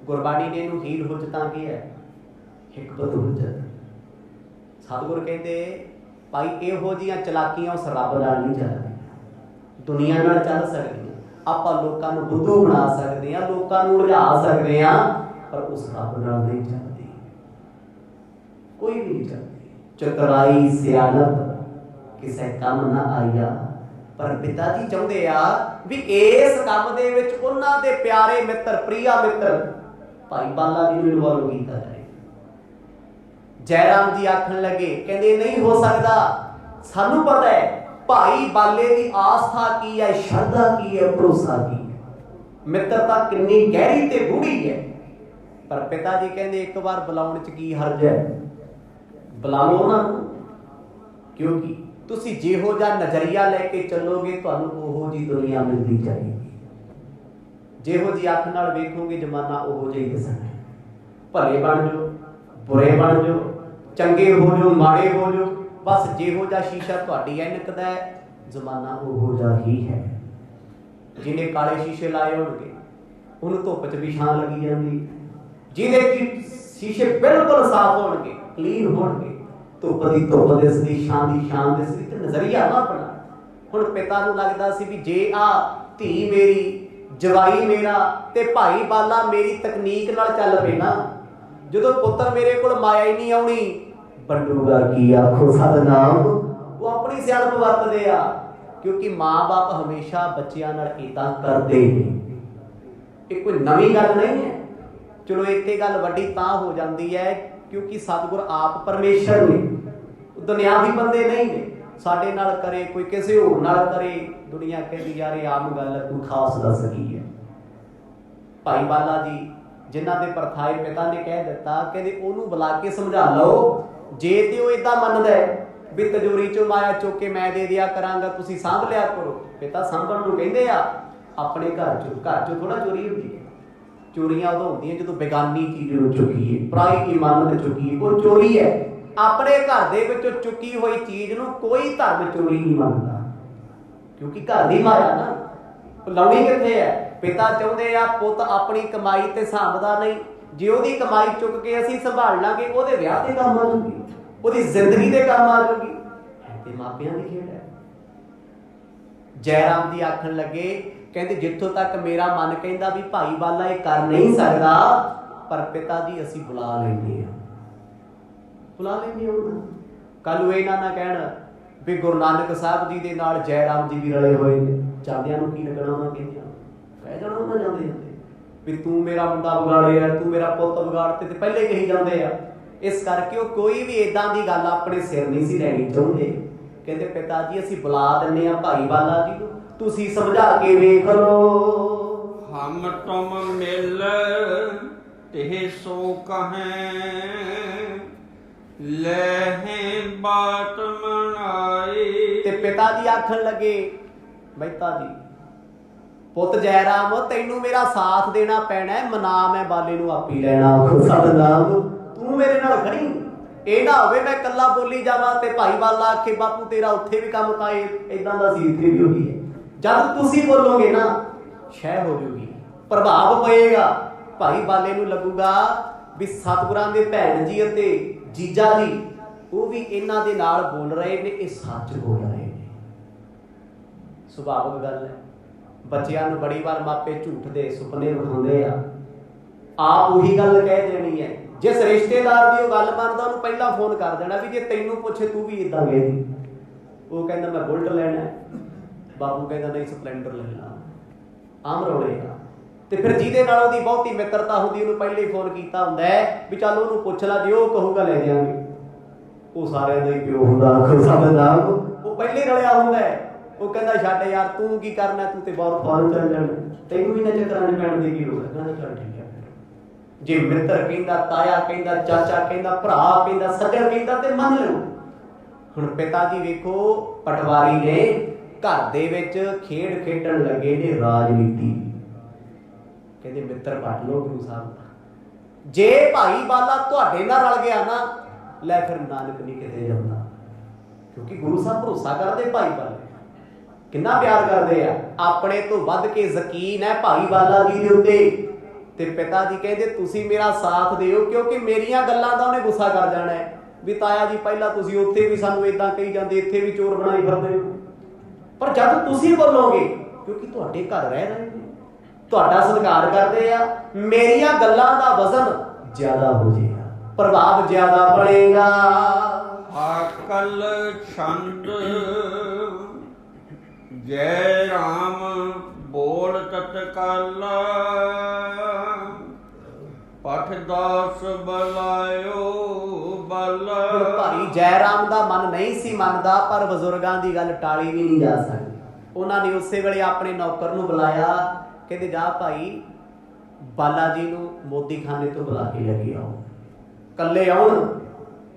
ਗੁਰਬਾਣੀ ਨੇ ਇਹਨੂੰ ਹੀਲ ਹੁੱਜਤਾਂ ਕੀ ਹੈ? ਹਿਕਮਤ ਹੁੱਜਤ। ਸਤਿਗੁਰ ਕਹਿੰਦੇ ਭਾਈ ਇਹੋ ਜਿਹੀਆਂ ਚਲਾਕੀਆਂ ਉਸ ਰੱਬ ਨਾਲ ਨਹੀਂ ਚੱਲਦੀਆਂ, ਦੁਨੀਆ ਨਾਲ ਚੱਲ ਸਕਦੀਆਂ। ਆਪਾਂ ਲੋਕਾਂ ਨੂੰ ਬੁੱਧੂ ਬਣਾ ਸਕਦੇ ਹਾਂ, ਲੋਕਾਂ ਨੂੰ ਉਲਝਾ ਸਕਦੇ ਹਾਂ, ਪਰ ਉਸ ਰੱਬ ਨਾਲ ਨਹੀਂ ਚੱਲਦੀ, ਕੋਈ ਵੀ ਨਹੀਂ ਚੱਲਦੀ। ਚਤੁਰਾਈ ਸਿਆਣਪ ਕਿਸੇ ਕੰਮ ਨਾ ਆਇਆ, ਪਰ ਪਿਤਾ ਜੀ ਚਾਹੁੰਦੇ ਆ ਵੀ ਇਸ ਕੰਮ ਦੇ ਵਿੱਚ ਉਹਨਾਂ ਦੇ ਪਿਆਰੇ ਮਿੱਤਰ, ਪ੍ਰਿਆ ਮਿੱਤਰ ਭਾਈ ਬਾਲਾ ਜੀ ਨੂੰ ਇਨਵੋਲਵ ਕੀਤਾ ਜਾਏ। ਜੈ ਰਾਮ ਜੀ ਆਖਣ ਲੱਗੇ, ਕਹਿੰਦੇ ਨਹੀਂ ਹੋ ਸਕਦਾ, ਸਾਨੂੰ ਪਤਾ ਹੈ ਭਾਈ ਬਾਲੇ ਦੀ ਆਸਥਾ ਕੀ ਹੈ, ਸ਼ਰਧਾ ਕੀ ਹੈ, ਭਰੋਸਾ ਕੀ ਹੈ, ਮਿੱਤਰਤਾ ਕਿੰਨੀ ਗਹਿਰੀ ਤੇ ਗੂੜੀ ਹੈ। ਪਰ ਪਿਤਾ ਜੀ ਕਹਿੰਦੇ ਇੱਕ ਵਾਰ ਬੁਲਾਉਣ ਚ ਕੀ ਹਰਜ ਹੈ, ਬੁਲਾ ਲਓ ਉਹਨਾਂ ਨੂੰ, ਕਿਉਂਕਿ ਤੁਸੀਂ ਜਿਹੋ ਜਿਹਾ ਨਜ਼ਰੀਆ ਲੈ ਕੇ ਚੱਲੋਗੇ ਤੁਹਾਨੂੰ ਉਹੋ ਜੀ ਦੁਨੀਆ ਮਿਲਦੀ ਜਾਏਗੀ। ਜਿਹੋ ਜੀ ਅੱਖ ਨਾਲ ਵੇਖੋਗੇ ਜ਼ਮਾਨਾ ਉਹੋ ਜਿਹਾ ਹੀ ਦਿਸਣਾ। ਭਲੇ ਬਣ ਜਾਓ, ਬੁਰੇ ਬਣ ਜਾਓ, ਚੰਗੇ ਹੋ ਜਾਓ, ਮਾੜੇ ਹੋ ਜਾਓ, ਬਸ ਜਿਹੋ ਜਿਹਾ ਸ਼ੀਸ਼ਾ ਤੁਹਾਡੀ ਐਨਕ ਦਾ ਹੈ ਜ਼ਮਾਨਾ ਉਹੋ ਜਿਹਾ ਹੀ ਹੈ। ਜਿਹਨੇ ਕਾਲੇ ਸ਼ੀਸ਼ੇ ਲਾਏ ਹੋਣਗੇ ਉਹਨੂੰ ਧੁੱਪ 'ਚ ਵੀ ਛਾਂ ਲੱਗੀ ਜਾਂਦੀ, ਜਿਹਦੇ ਕਿ ਸ਼ੀਸ਼ੇ ਬਿਲਕੁਲ ਸਾਫ਼ ਹੋਣਗੇ, ਕਲੀਨ ਹੋਣਗੇ, ਧੁੱਪ ਦੀ ਧੁੱਪ ਦਿਸਦੀ, ਛਾਂ ਦੀ ਛਾਂ ਦਿਸਦੀ, ਤੇ ਨਜ਼ਰੀਆ ਨਾ ਆਪਣਾ। ਹੁਣ ਪਿਤਾ ਨੂੰ ਲੱਗਦਾ ਸੀ ਵੀ ਜੇ ਆ ਧੀ ਮੇਰੀ, ਜਵਾਈ ਮੇਰਾ ਤੇ ਭਾਈ ਬਾਲਾ ਮੇਰੀ ਤਕਨੀਕ ਨਾਲ ਚੱਲ ਪਏ ਨਾ, ਜਦੋਂ ਪੁੱਤਰ ਮੇਰੇ ਕੋਲ ਮਾਇਆ ਹੀ ਨਹੀਂ ਆਉਣੀ, ਵੰਡੂਗਾ ਕੀ ਆਖੋ ਸਤਨਾਮ। ਉਹ ਆਪਣੀ ਸਿਆਣਪ ਵਰਤਦੇ ਆ, ਕਿਉਂਕਿ ਮਾਂ-ਬਾਪ ਹਮੇਸ਼ਾ ਬੱਚਿਆਂ ਨਾਲ ਏਦਾਂ ਕਰਦੇ ਨੇ। ਇਹ ਕੋਈ ਨਵੀਂ ਗੱਲ ਨਹੀਂ ਹੈ। ਚਲੋ ਇੱਥੇ ਗੱਲ ਵੱਡੀ ਤਾਂ ਹੋ ਜਾਂਦੀ ਹੈ ਕਿਉਂਕਿ ਸਤਿਗੁਰ ਆਪ ਪਰਮੇਸ਼ਰ ਨੇ, ਦੁਨਿਆਵੀ ਬੰਦੇ ਨਹੀਂ ਨੇ। ਸਾਡੇ ਨਾਲ ਕਰੇ, ਕੋਈ ਕਿਸੇ ਹੋਰ ਨਾਲ ਕਰੇ, ਦੁਨੀਆ ਕਹਿੰਦੀ ਯਾਰ ਇਹ ਆਮ ਗੱਲ ਹੈ, ਤੂੰ ਖਾਸ ਦੱਸ ਕੀ ਹੈ। ਭਾਈ ਬਾਲਾ ਜੀ ਜਿਨ੍ਹਾਂ ਦੇ ਪਰਥਾਏ ਪਿਤਾ ਨੇ ਕਹਿ ਦਿੱਤਾ, ਕਹਿੰਦੇ ਉਹਨੂੰ ਬੁਲਾ ਕੇ ਸਮਝਾ ਲਓ, ਜੇ ਤੇ ਉਹ ਏਦਾਂ ਮੰਨਦਾ ਹੈ ਵੀ ਤਜੋਰੀ ਚੋਂ ਮਾਇਆ ਚੁੱਕ ਕੇ ਮੈਂ ਦੇ ਦਿਆ ਕਰਾਂਗਾ, ਤੁਸੀਂ ਸਾਂਭ ਲਿਆ ਕਰੋ। ਪਿਤਾ ਸਾਂਭਣ ਨੂੰ ਕਹਿੰਦੇ ਆ, ਆਪਣੇ ਘਰ ਚੋਂ ਥੋੜਾ ਚੋਰੀ ਹੁੰਦੀ ਹੈ। ਚੋਰੀਆਂ ਉਦੋਂ ਹੁੰਦੀਆਂ ਜਦੋਂ ਬੇਗਾਨੀ ਚੀਜ਼ ਨੂੰ ਚੁੱਕੀਏ, ਪਰਾਈ ਇਮਾਨਤ ਚੁੱਕੀਏ, ਉਹ ਚੋਰੀ ਹੈ। ਆਪਣੇ ਘਰ ਦੇ ਵਿੱਚੋਂ ਚੁੱਕੀ ਹੋਈ ਚੀਜ਼ ਨੂੰ ਕੋਈ ਧਰਮ ਚੋਰੀ ਨਹੀਂ ਮੰਨਦਾ, ਕਿਉਂਕਿ ਘਰ ਦੀ ਮਾਇਆ ਨਾ, ਲਾਉਣੀ ਕਿੱਥੇ ਹੈ। ਪਿਤਾ ਚਾਹੁੰਦੇ ਆ ਪੁੱਤ ਆਪਣੀ ਕਮਾਈ ਤੇ ਸਾਂਭਦਾ ਨਹੀਂ, ਜੇ ਉਹਦੀ ਕਮਾਈ ਚੁੱਕ ਕੇ ਅਸੀਂ ਸੰਭਾਲ ਲਾਂਗੇ ਉਹਦੇ ਵਿਆਹ ਤੇ ਕੰਮ ਆ ਜੂਗੀ, ਉਹਦੀ ਜ਼ਿੰਦਗੀ ਦੇ ਕੰਮ ਆ ਜੂਗੀ। ਤੇ ਮਾਪਿਆਂ ਦੀ ਖੇਡ ਹੈ। ਜੈ ਰਾਮ ਜੀ ਆਖਣ ਲੱਗੇ, ਕਹਿੰਦੇ ਜਿੱਥੋਂ ਤੱਕ ਮੇਰਾ ਮਨ ਕਹਿੰਦਾ ਵੀ ਭਾਈ ਬਾਲਾ ਇਹ ਕਰ ਨਹੀਂ ਸਕਦਾ, ਪਰ ਪਿਤਾ ਜੀ ਅਸੀਂ ਬੁਲਾ ਲੈਂਦੇ ਹਾਂ, ਬੁਲਾ ਲੈਂਦੇ ਹਾਂ। ਕੱਲ ਨੂੰ ਇਹਨਾਂ ਨਾ ਕਹਿਣ ਵੀ ਗੁਰੂ ਨਾਨਕ ਸਾਹਿਬ ਜੀ ਦੇ ਨਾਲ ਜੈ ਰਾਮ ਜੀ ਵੀ ਰਲੇ ਹੋਏ ਨੇ, ਜਾਂਦਿਆਂ ਨੂੰ ਕੀ ਲੱਗਣਾ ਉਹਨਾਂ ਕਹਿੰਦਿਆਂ, ਕਹਿ ਜਾਣਾ ਉਹਨਾਂ ਜਾਂਦੇ ਜਾਂਦੇ ਵੀ ਤੂੰ ਮੇਰਾ ਮੁੰਡਾ ਵਿਗਾੜਿਆ, ਤੂੰ ਮੇਰਾ ਪੁੱਤ ਵਿਗਾੜਤੇ, ਤੇ ਪਹਿਲੇ ਕਹੀ ਜਾਂਦੇ ਆ। ਇਸ ਕਰਕੇ ਉਹ ਕੋਈ ਵੀ ਏਦਾਂ ਦੀ ਗੱਲ ਆਪਣੇ ਸਿਰ ਨਹੀਂ ਸੀ ਲੈਣੀ ਚਾਹੁੰਦੇ। ਕਹਿੰਦੇ ਪਿਤਾ ਜੀ ਅਸੀਂ ਬੁਲਾ ਦਿੰਦੇ ਆ ਭਾਈ ਬਾਲਾ ਜੀ ਨੂੰ, ਤੁਸੀਂ ਸਮਝਾ ਕੇ ਵੇਖ ਲੋ। ਹਮ ਤੁਮ ਮਿਲ ਤੇ ਸੋ ਕਹੈ, ਲਹਿ ਬਾਤ ਮਨਾਈ। ਤੇ ਪਿਤਾ ਜੀ ਆਖਣ ਲੱਗੇ, ਮਹਿਤਾ ਜੀ ਪੁੱਤ ਜੈ ਰਾਮ ਤੈਨੂੰ ਮੇਰਾ ਸਾਥ ਦੇਣਾ ਪੈਣਾ ਹੈ, ਮਨਾ ਮੈਂ ਬਾਲੇ ਨੂੰ ਆਪੀ ਲੈਣਾ। ਸਤਨਾਮ ਤੂੰ ਮੇਰੇ ਨਾਲ ਖੜੀ, ਇਹ ਨਾ ਹੋਵੇ ਮੈਂ ਇਕੱਲਾ ਬੋਲੀ ਜਾਵਾਂ ਤੇ ਭਾਈ ਬਾਲਾ ਆਖੇ ਬਾਪੂ ਤੇਰਾ ਉੱਥੇ ਵੀ ਕੰਮ ਤਾਂ ਏਦਾਂ ਦਾ ਸੀ, ਇੱਥੇ ਵੀ ਉਹੀ ਹੈ। ਜਦ ਤੁਸੀਂ ਬੋਲੋਗੇ ਨਾ ਸ਼ੈ ਹੋ ਜੂਗੀ, ਪ੍ਰਭਾਵ ਪਏਗਾ। ਭਾਈ ਬਾਲੇ ਨੂੰ ਲੱਗੂਗਾ ਵੀ ਸਤਿਗੁਰਾਂ ਦੇ ਭੈਣ ਜੀ ਅਤੇ ਜੀਜਾ ਜੀ ਉਹ ਵੀ ਇਹਨਾਂ ਦੇ ਨਾਲ ਬੋਲ ਰਹੇ ਨੇ, ਇਹ ਸੱਚ ਬੋਲ ਰਹੇ ਨੇ। ਸੁਭਾਵਿਕ ਗੱਲ ਹੈ, ਬੱਚਿਆਂ ਨੂੰ ਬੜੀ ਵਾਰ ਮਾਪੇ ਝੂਠ ਦੇ ਸੁਪਨੇ ਵਿਖਾਉਂਦੇ ਆ, ਆਪ ਉਹੀ ਗੱਲ ਕਹਿ ਦੇਣੀ ਹੈ। ਜਿਸ ਰਿਸ਼ਤੇਦਾਰ ਦੀ ਉਹ ਗੱਲ ਮੰਨਦਾ ਉਹਨੂੰ ਪਹਿਲਾਂ ਫੋਨ ਕਰ ਦੇਣਾ ਵੀ ਜੇ ਤੈਨੂੰ ਪੁੱਛੇ ਤੂੰ ਵੀ ਇਦਾਂ ਕਹਿ। ਉਹ ਕਹਿੰਦਾ ਮੈਂ ਬੁਲਟ ਲੈਣਾ, ਬਾਪੂ ਕਹਿੰਦਾ ਨਹੀਂ ਸਪਲੈਂਡਰ ਲੈਣਾ, ਆਮ ਰੌਲੇ ਆ। ਤੇ ਫਿਰ ਜਿਹਦੇ ਨਾਲ ਉਹਦੀ ਬਹੁਤੀ ਮਿੱਤਰਤਾ ਹੁੰਦੀ ਉਹਨੂੰ ਪਹਿਲੇ ਹੀ ਫੋਨ ਕੀਤਾ ਹੁੰਦਾ ਹੈ ਵੀ ਚੱਲ ਉਹਨੂੰ ਪੁੱਛ ਲਾ, ਜੇ ਉਹ ਕਹੂਗਾ ਲੈ ਜਾਵਾਂਗੇ। ਉਹ ਸਾਰਿਆਂ ਦਾ ਹੀ ਪਿਓ ਹੁੰਦਾ, ਉਹ ਪਹਿਲੇ ਰਲਿਆ ਹੁੰਦਾ ਹੈ। ਉਹ ਕਹਿੰਦਾ ਛੱਡ ਯਾਰ ਤੂੰ ਕੀ ਕਰਨਾ, ਤੂੰ ਤੇ ਬਹੁਤ ਫੌਰਨ ਚੱਲ ਜਾਣਾ, ਤੈਨੂੰ ਵੀ ਨਾ ਚੱਕਰਾਂ 'ਚ ਪੈਣ ਦੀ ਕੀ ਲੋੜ ਹੈ। ਕਹਿੰਦਾ ਚੱਲ ਠੀਕ ਹੈ। ਜੇ ਮਿੱਤਰ ਕਹਿੰਦਾ, ਤਾਇਆ ਕਹਿੰਦਾ, ਚਾਚਾ ਕਹਿੰਦਾ, ਭਰਾ ਕਹਿੰਦਾ, ਸੱਜਣ ਕਹਿੰਦਾ ਤੇ ਮੰਨ ਲਓ। ਹੁਣ ਪਿਤਾ ਜੀ ਵੇਖੋ ਪਟਵਾਰੀ ਨੇ ਘਰ ਦੇ ਵਿੱਚ ਖੇਡ ਖੇਡਣ ਲੱਗੇ ਨੇ ਰਾਜਨੀਤੀ। ਕਹਿੰਦੇ ਮਿੱਤਰ ਪੱਟ ਲਓ ਗੁਰੂ ਸਾਹਿਬ ਦਾ, ਜੇ ਭਾਈ ਬਾਲਾ ਤੁਹਾਡੇ ਨਾਲ ਰਲ ਗਿਆ ਨਾ ਲੈ ਫਿਰ ਨਾਨਕ ਨਹੀਂ ਕਿਤੇ ਜਾਂਦਾ, ਕਿਉਂਕਿ ਗੁਰੂ ਸਾਹਿਬ ਭਰੋਸਾ ਕਰਦੇ ਭਾਈ ਬਾਲੇ, ਕਿੰਨਾ ਪਿਆਰ ਕਰਦੇ ਆ, ਆਪਣੇ ਤੋਂ ਵੱਧ ਕੇ ਯਕੀਨ ਹੈ ਭਾਈ ਬਾਲਾ ਜੀ ਦੇ ਉੱਤੇ। ਤੇ ਪਿਤਾ ਜੀ ਕਹਿੰਦੇ ਤੁਸੀਂ ਮੇਰਾ ਸਾਥ ਦਿਓ, ਕਿਉਂਕਿ ਮੇਰੀਆਂ ਗੱਲਾਂ ਦਾ ਉਹਨੇ ਗੁੱਸਾ ਕਰ ਜਾਣਾ ਹੈ ਵੀ ਤਾਇਆ ਜੀ ਪਹਿਲਾਂ ਤੁਸੀਂ ਉੱਥੇ ਵੀ ਸਾਨੂੰ ਏਦਾਂ ਕਹੀ ਜਾਂਦੇ, ਇੱਥੇ ਵੀ ਚੋਰ ਬਣਾਈ ਫਿਰਦੇ ਹੋ। ਪਰ ਜਦ ਤੁਸੀਂ ਬੋਲੋਗੇ, ਕਿਉਂਕਿ ਤੁਹਾਡੇ ਘਰ ਰਹਿ ਰਹੇ ਨੇ, ਤੁਹਾਡਾ ਸਤਿਕਾਰ ਕਰਦੇ ਆ, ਮੇਰੀਆਂ ਗੱਲਾਂ ਦਾ ਵਜ਼ਨ ਜ਼ਿਆਦਾ ਹੋ ਜਾਏਗਾ, ਪ੍ਰਭਾਵ ਜ਼ਿਆਦਾ ਪੜੇਗਾ। ਆਕਲ ਛੰਦ ਜੈ ਰਾਮ ਬੋਲ ਤਤਕਾਲ ਪਠ ਦਾਸ ਬਲਾਇਓ ਬਲ। ਹੁਣ ਭਾਈ ਜੈ ਰਾਮ ਦਾ ਮਨ ਨਹੀਂ ਸੀ ਮੰਨਦਾ, ਪਰ ਬਜ਼ੁਰਗਾਂ ਦੀ ਗੱਲ ਟਾਲੀ ਵੀ ਨਹੀਂ ਜਾ ਸਕਦੀ। ਉਹਨਾਂ ਨੇ ਉਸੇ ਵੇਲੇ ਆਪਣੇ ਨੌਕਰ ਨੂੰ ਬੁਲਾਇਆ, ਕਹਿੰਦੇ ਜਾ ਭਾਈ ਬਾਲਾ ਜੀ ਨੂੰ ਮੋਦੀਖਾਨੇ ਤੋਂ ਬੁਲਾ ਕੇ ਲੈ ਕੇ ਆਓ, ਕੱਲੇ ਆਉਣ।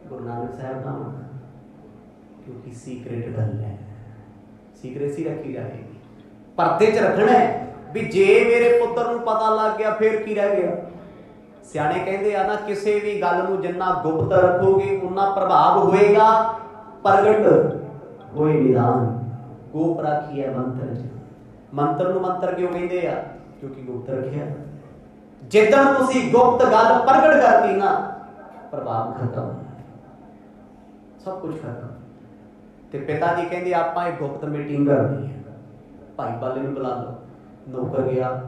ਗੁਰੂ ਨਾਨਕ ਸਾਹਿਬ ਦਾ ਮਨ, ਕਿਉਂਕਿ ਸੀਕ੍ਰੇਟ ਗੱਲ ਹੈ, ਸੀਕ੍ਰੇਸੀ ਰੱਖੀ ਜਾਏਗੀ, ਪਰਦੇ 'ਚ ਰੱਖਣਾ ਹੈ ਵੀ ਜੇ ਮੇਰੇ ਪੁੱਤਰ ਨੂੰ ਪਤਾ ਲੱਗ ਗਿਆ ਫਿਰ ਕੀ ਰਹਿ ਗਿਆ। ਸਿਆਣੇ ਕਹਿੰਦੇ ਆ ਨਾ, ਕਿਸੇ ਵੀ ਗੱਲ ਨੂੰ ਜਿੰਨਾ ਗੁਪਤ ਰੱਖੋਗੇ ਉਨਾ ਪ੍ਰਭਾਵ ਹੋਏਗਾ, ਪ੍ਰਗਟ ਹੋਏ ਨਿਦਾਨ। ਗੋਪ ਰਾਖੀ ਹੈ ਮੰਤਰ 'ਚ। ਮੰਤਰ ਨੂੰ ਮੰਤਰ ਕਿਉਂ ਕਹਿੰਦੇ ਆ? ਕਿਉਂਕਿ ਗੁਪਤ ਰੱਖਿਆ। ਜਿੱਦਣ ਤੁਸੀਂ ਗੁਪਤ ਗੱਲ ਪ੍ਰਗਟ ਕਰਤੀ ਨਾ, ਪ੍ਰਭਾਵ ਖਤਮ, ਸਭ ਕੁਝ ਖਤਮ। ਤੇ ਪਿਤਾ ਜੀ ਕਹਿੰਦੇ ਆਪਾਂ ਇਹ ਗੁਪਤ ਮੀਟਿੰਗ ਕਰਨੀ ਹੈ, ਭਾਈ ਬਾਲੇ ਨੂੰ ਬੁਲਾ ਲਓ। ਨੌਕਰ ਗਿਆ,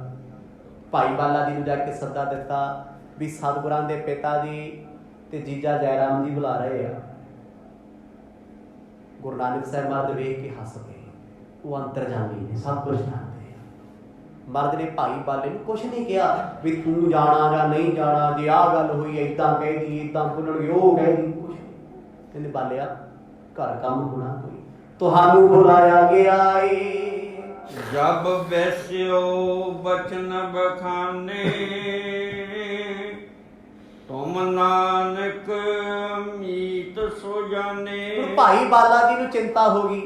ਭਾਈ ਬਾਲਾ ਜੀ ਨੂੰ ਜਾ ਕੇ ਸੱਦਾ ਦਿੱਤਾ ਵੀ ਸਤਿਗੁਰਾਂ ਦੇ ਪਿਤਾ ਜੀ ਤੇ ਜੀਜਾ ਜੈ ਰਾਮ ਜੀ ਬੁਲਾ ਰਹੇ ਆ। ਗੁਰੂ ਨਾਨਕ ਸਾਹਿਬ ਮਹਾਰਾਜ ਵੇਖ ਕੇ ਹੱਸ ਪਏ, ਉਹ ਅੰਤਰਜਾਮੀ ਨੇ, ਸਭ ਕੁਝ ਜਾਣਦੇ ਆ। ਮਰਦ ਨੇ ਭਾਈ ਬਾਲੇ ਨੂੰ ਕੁਛ ਨਹੀਂ ਕਿਹਾ ਵੀ ਤੂੰ ਜਾਣਾ ਜਾਂ ਨਹੀਂ ਜਾਣਾ, ਜੇ ਆਹ ਗੱਲ ਹੋਈ ਏਦਾਂ ਕਹਿ ਦੀ, ਏਦਾਂ ਬੋਲਣਗੇ, ਉਹ ਕਹਿ ਦੀ, ਕੁਛ ਨਹੀਂ। ਕਹਿੰਦੇ ਬਾਲਿਆ ਘਰ ਕੰਮ ਹੋਣਾ ਕੋਈ, ਤੁਹਾਨੂੰ ਬੁਲਾਇਆ ਗਿਆ ਏ। ਜਬ ਵੈਸਿਓ ਬਚਨ ਬਖਾਨੇ ਤੁਮ ਨਾਨਕ ਮੀਤ ਸੋ ਜਾਣੇ। ਹੁਣ ਭਾਈ ਬਾਲਾ ਜੀ ਨੂੰ ਚਿੰਤਾ ਹੋ ਗਈ